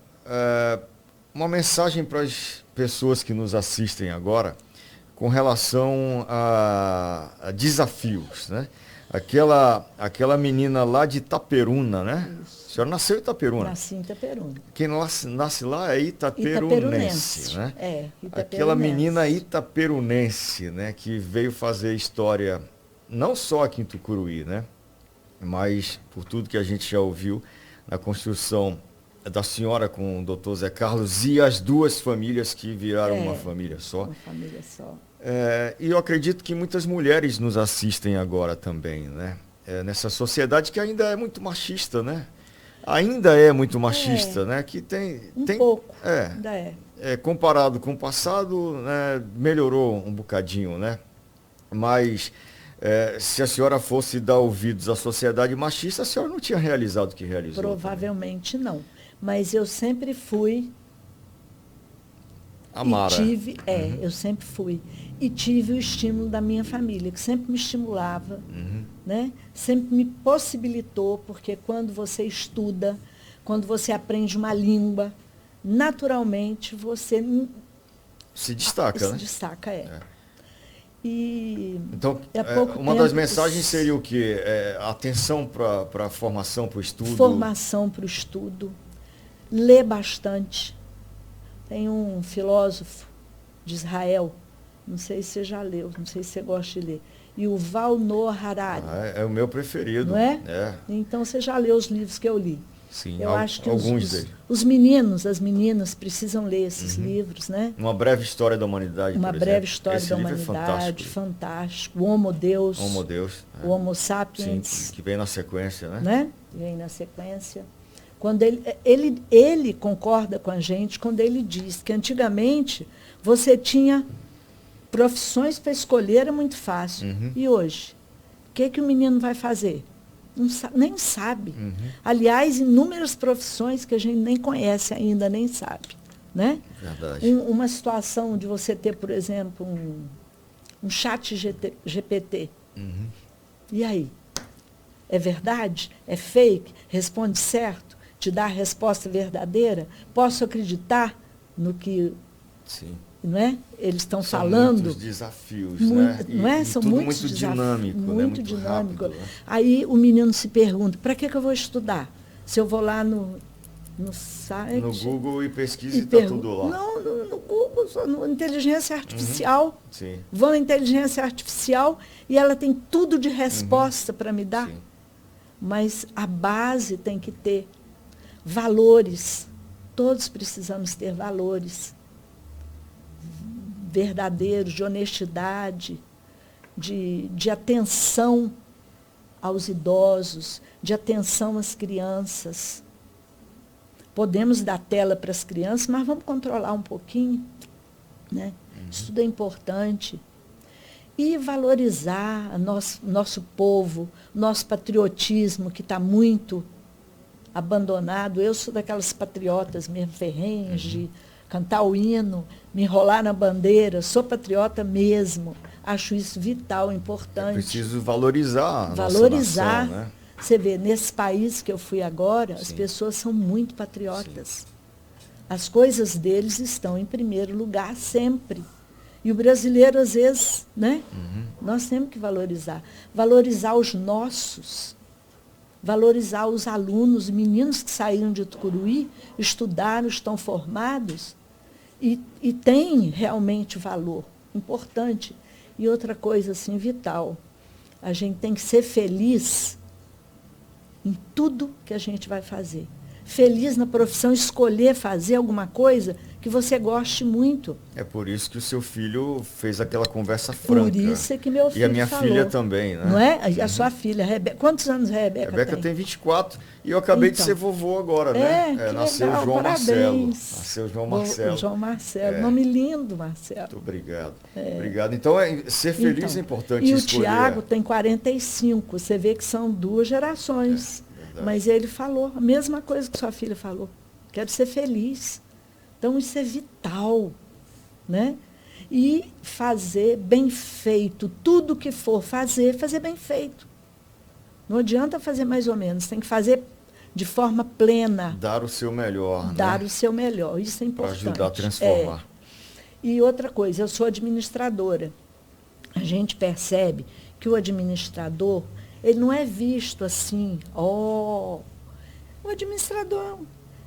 uma mensagem para as pessoas que nos assistem agora com relação a desafios, né? Aquela menina lá de Itaperuna, né? Isso. A senhora nasceu em Itaperuna? Nasci em Itaperuna. Quem nasce lá é itaperunense, né? Itaperunense. Aquela menina itaperunense, né? Que veio fazer história não só aqui em Tucuruí, né? Mas por tudo que a gente já ouviu na construção da senhora com o doutor Zé Carlos e as duas famílias que viraram uma família só. Uma família só. E eu acredito que muitas mulheres nos assistem agora também, né? Nessa sociedade que ainda é muito machista, né? Ainda é muito machista, né? Que tem pouco, ainda comparado com o passado, né, melhorou um bocadinho, né? Mas se a senhora fosse dar ouvidos à sociedade machista, a senhora não tinha realizado o que realizou. Provavelmente também. Não. Mas eu sempre fui. Amara. Eu sempre fui. E tive o estímulo da minha família, que sempre me estimulava, né? Sempre me possibilitou, porque quando você estuda, quando você aprende uma língua, naturalmente você se destaca, né? Se destaca, E então, uma das mensagens seria o quê? Atenção para a formação, para o estudo? Formação para o estudo. Ler bastante. Tem um filósofo de Israel, não sei se você já leu, não sei se você gosta de ler, Yuval Noah Harari. É o meu preferido. Não é? Então você já leu os livros que eu li. Sim, eu acho que alguns deles. Os meninos, as meninas precisam ler esses livros, né? Uma breve história da humanidade, Uma breve história da É humanidade, fantástico. O Homo Deus. Homo Deus. O Homo Sapiens. Sim, que vem na sequência, né? Vem na sequência. Quando ele concorda com a gente quando ele diz que antigamente você tinha profissões para escolher, era muito fácil. E hoje? O que o menino vai fazer? Nem sabe. Aliás, inúmeras profissões que a gente nem conhece ainda, nem sabe. Né? Verdade. Uma situação de você ter, por exemplo, um chat GPT. E aí? É verdade? É fake? Responde certo? Te dá a resposta verdadeira? Posso acreditar no que eles estão falando? Muitos desafios, né? Não é? São tudo muito dinâmico, muito dinâmico. Rápido, né? Aí o menino se pergunta, para que eu vou estudar? Se eu vou lá no site... No Google e pesquisa e está tudo lá. Não, no Google, só no inteligência artificial. Sim. Vou na inteligência artificial e ela tem tudo de resposta para me dar. Sim. Mas a base tem que ter valores. Todos precisamos ter valores verdadeiros, de honestidade, de atenção aos idosos, de atenção às crianças. Podemos dar tela para as crianças, mas vamos controlar um pouquinho, né? Isso tudo é importante. E valorizar nosso povo, nosso patriotismo, que está muito abandonado. Eu sou daquelas patriotas mesmo, ferrenhas, de cantar o hino, me enrolar na bandeira. Sou patriota mesmo. Acho isso vital, importante. É preciso valorizar a nossa nação, né? Você vê, nesse país que eu fui agora, as pessoas são muito patriotas. Sim. As coisas deles estão em primeiro lugar sempre. E o brasileiro, às vezes, né? Nós temos que valorizar. Valorizar os nossos. Valorizar os alunos, meninos que saíram de Tucuruí, estudaram, estão formados e têm realmente valor. Importante. E outra coisa, assim, vital. A gente tem que ser feliz em tudo que a gente vai fazer. Feliz na profissão, escolher fazer alguma coisa que você goste muito. É por isso que o seu filho fez aquela conversa franca. Por isso é que meu filho E a minha falou. filha também, né? Não é? A sua filha, Rebeca. Quantos anos a Rebeca tem? Rebeca tem 24 e eu acabei de ser vovô agora, né? Que nasceu legal, João parabéns. Marcelo. Nasceu João Marcelo. João Marcelo, nome lindo, Marcelo. Muito obrigado. Obrigado. Então, ser feliz é importante e escolher. E o Tiago tem 45, você vê que são 2 gerações. Mas ele falou a mesma coisa que sua filha falou. Quero ser feliz. Então, isso é vital, né? E fazer bem feito. Tudo que for fazer bem feito. Não adianta fazer mais ou menos, tem que fazer de forma plena. Dar o seu melhor. Dar né? o seu melhor, isso é importante. Para ajudar a transformar. E outra coisa, eu sou administradora. A gente percebe que o administrador, ele não é visto assim, o administrador.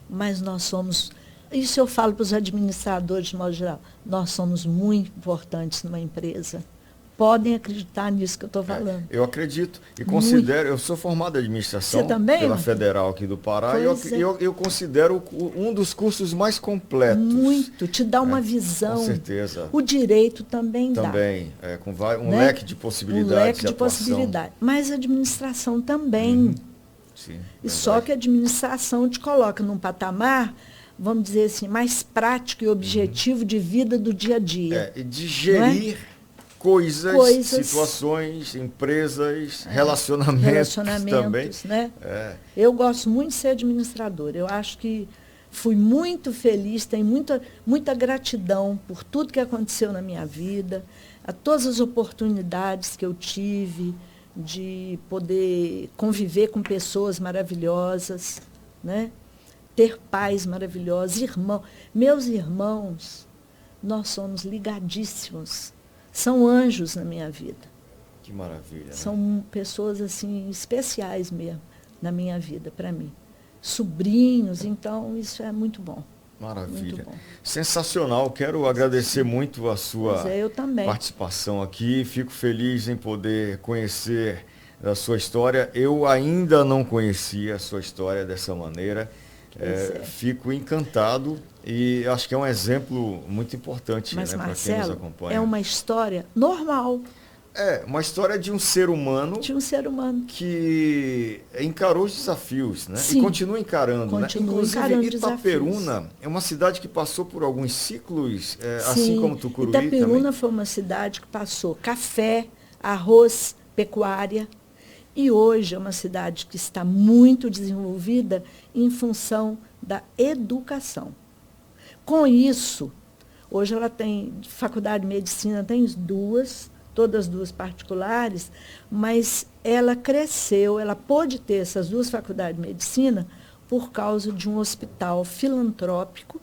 Mas nós somos, isso eu falo para os administradores de modo geral, nós somos muito importantes numa empresa. Podem acreditar nisso que eu estou falando. Eu acredito e considero, eu sou formado em administração pela Federal aqui do Pará e eu considero um dos cursos mais completos. Muito, te dá uma visão. Com certeza. O direito também dá. Também, com um leque de possibilidades. Um leque de possibilidades. Mas a administração também. Sim, e só que a administração te coloca num patamar, vamos dizer assim, mais prático e objetivo de vida do dia a dia. E de gerir coisas, situações, empresas, relacionamentos também. Né? Eu gosto muito de ser administradora. Eu acho que fui muito feliz, tenho muita gratidão por tudo que aconteceu na minha vida, a todas as oportunidades que eu tive de poder conviver com pessoas maravilhosas, né? Ter pais maravilhosos, meus irmãos, nós somos ligadíssimos. São anjos na minha vida. Que maravilha. São pessoas assim especiais mesmo na minha vida, para mim. Sobrinhos, então isso é muito bom. Maravilha. Muito bom. Sensacional. Quero agradecer muito a sua participação aqui. Fico feliz em poder conhecer a sua história. Eu ainda não conhecia a sua história dessa maneira. Fico encantado e acho que é um exemplo muito importante para quem nos acompanha. É uma história normal. Uma história de um ser humano. Que encarou os desafios, né? Sim. E continua encarando. Inclusive, Itaperuna desafios. É uma cidade que passou por alguns ciclos, assim como Tucuruí Itaperuna também. foi uma cidade que passou café, arroz, pecuária. E hoje é uma cidade que está muito desenvolvida em função da educação. Com isso, hoje ela tem faculdade de medicina, tem todas 2 particulares, mas ela cresceu, ela pôde ter essas 2 faculdades de medicina por causa de um hospital filantrópico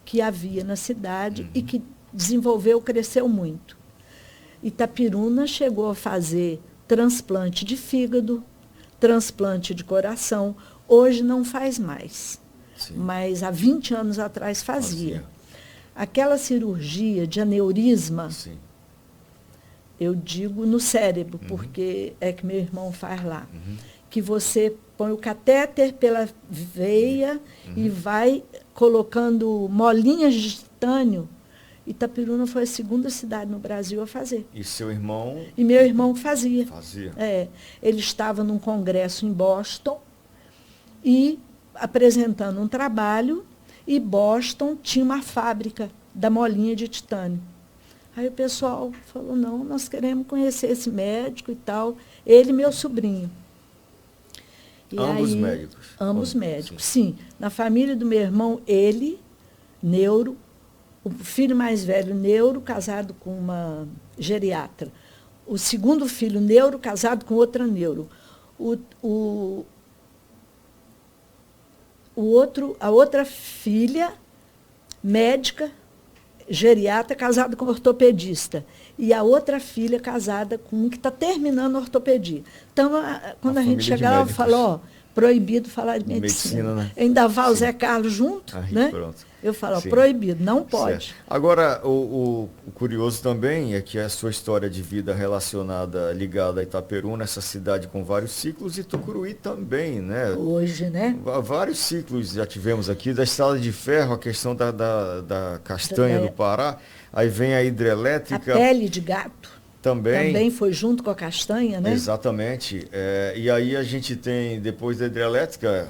que havia na cidade e que cresceu muito. Itaperuna chegou a fazer transplante de fígado, transplante de coração. Hoje não faz mais, mas há 20 anos atrás fazia. Aquela cirurgia de aneurisma, eu digo no cérebro, porque é que meu irmão faz lá, que você põe o catéter pela veia e vai colocando molinhas de titânio. Itaperuna foi a 2ª cidade no Brasil a fazer. E seu irmão? E meu irmão fazia. Fazia. Ele estava num congresso em Boston e apresentando um trabalho, e Boston tinha uma fábrica da molinha de titânio. Aí o pessoal falou, não, nós queremos conhecer esse médico e tal. Ele e meu sobrinho. E ambos médicos? Ambos médicos, sim. Na família do meu irmão, ele, neuro, o filho mais velho, neuro, casado com uma geriatra. O segundo filho, neuro, casado com outra neuro. A outra filha, médica, geriatra, casada com ortopedista. E a outra filha casada com um que está terminando a ortopedia. Então, quando a gente chega lá, eu falo, proibido falar de medicina. Né? Ainda vai o Zé Carlos junto, aí, né? Pronto. Eu falo, proibido, não pode. Certo. Agora, o curioso também é que a sua história de vida relacionada, ligada a Itaperuna, essa cidade com vários ciclos, e Tucuruí também, né? Hoje, né? Vários ciclos já tivemos aqui, da estrada de ferro, a questão da castanha do Pará, aí vem a hidrelétrica. A pele de gato. Também foi junto com a castanha, né? Exatamente. E aí a gente tem, depois da hidrelétrica,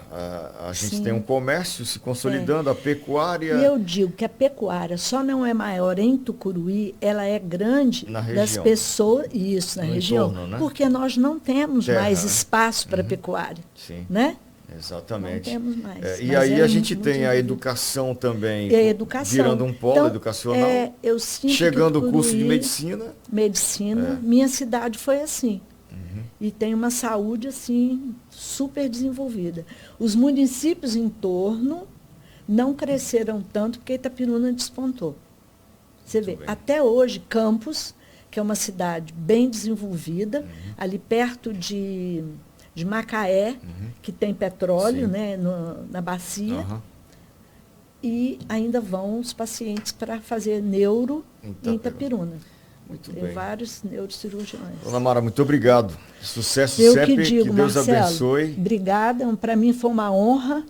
a gente tem um comércio se consolidando, a pecuária. E eu digo que a pecuária só não é maior em Tucuruí, ela é grande na região. Das pessoas, isso, na no região, entorno, né? Porque nós não temos terra, mais espaço para pecuária, sim. né? Exatamente. Não temos mais. E aí a gente tem a educação também, e a educação. Virando um polo educacional, eu sinto chegando que o curso de medicina. Minha cidade foi assim. E tem uma saúde assim super desenvolvida. Os municípios em torno não cresceram tanto porque Itaperuna despontou. Você vê, até hoje, Campos, que é uma cidade bem desenvolvida, ali perto de Macaé, que tem petróleo, né, na bacia, e ainda vão os pacientes para fazer neuro em Itaperuna. Muito tem bem. Vários neurocirurgiões. Dona Mara, muito obrigado. Sucesso Eu sempre, que digo, que Deus Marcelo, abençoe. Obrigada, para mim foi uma honra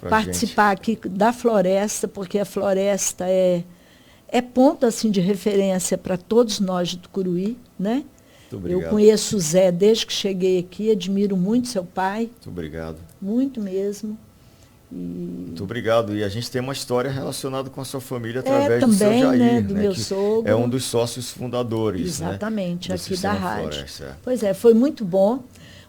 participar aqui da Floresta, porque a Floresta é ponto assim de referência para todos nós de Tucuruí, né? Eu conheço o Zé desde que cheguei aqui, admiro muito seu pai. Muito obrigado. Muito mesmo. Muito obrigado. E a gente tem uma história relacionada com a sua família através do seu Jair, né? Do meu sogro. É um dos sócios fundadores. Exatamente, né? aqui da rádio. Floresta. Pois é, foi muito bom.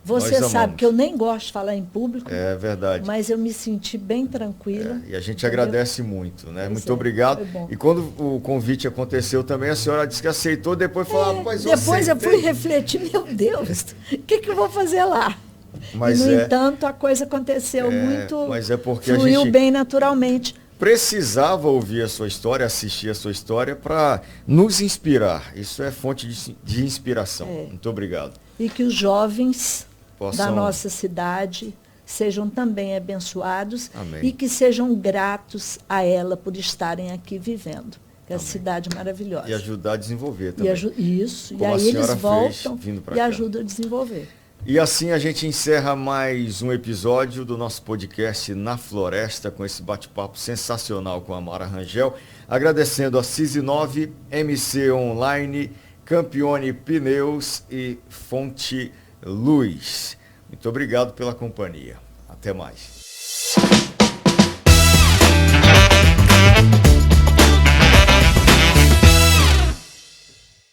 Você sabe que eu nem gosto de falar em público. É verdade. Mas eu me senti bem tranquila. E a gente agradece muito, né? Muito obrigado. E quando o convite aconteceu também, a senhora disse que aceitou, depois falou, mas depois eu fui refletir, meu Deus, o que eu vou fazer lá? Mas no entanto, a coisa aconteceu muito, mas é porque fluiu a gente bem naturalmente. Precisava ouvir a sua história, assistir a sua história para nos inspirar. Isso é fonte de inspiração. Muito obrigado. E que os jovens da nossa cidade sejam também abençoados. Amém. E que sejam gratos a ela por estarem aqui vivendo. Que é a cidade maravilhosa. E ajudar a desenvolver também. Isso. Como e aí eles voltam e ajudam a desenvolver. E assim a gente encerra mais um episódio do nosso podcast Na Floresta, com esse bate-papo sensacional com a Mara Rangel. Agradecendo a CISI9, MC Online, Campione Pneus e Fonte Luz. Muito obrigado pela companhia. Até mais.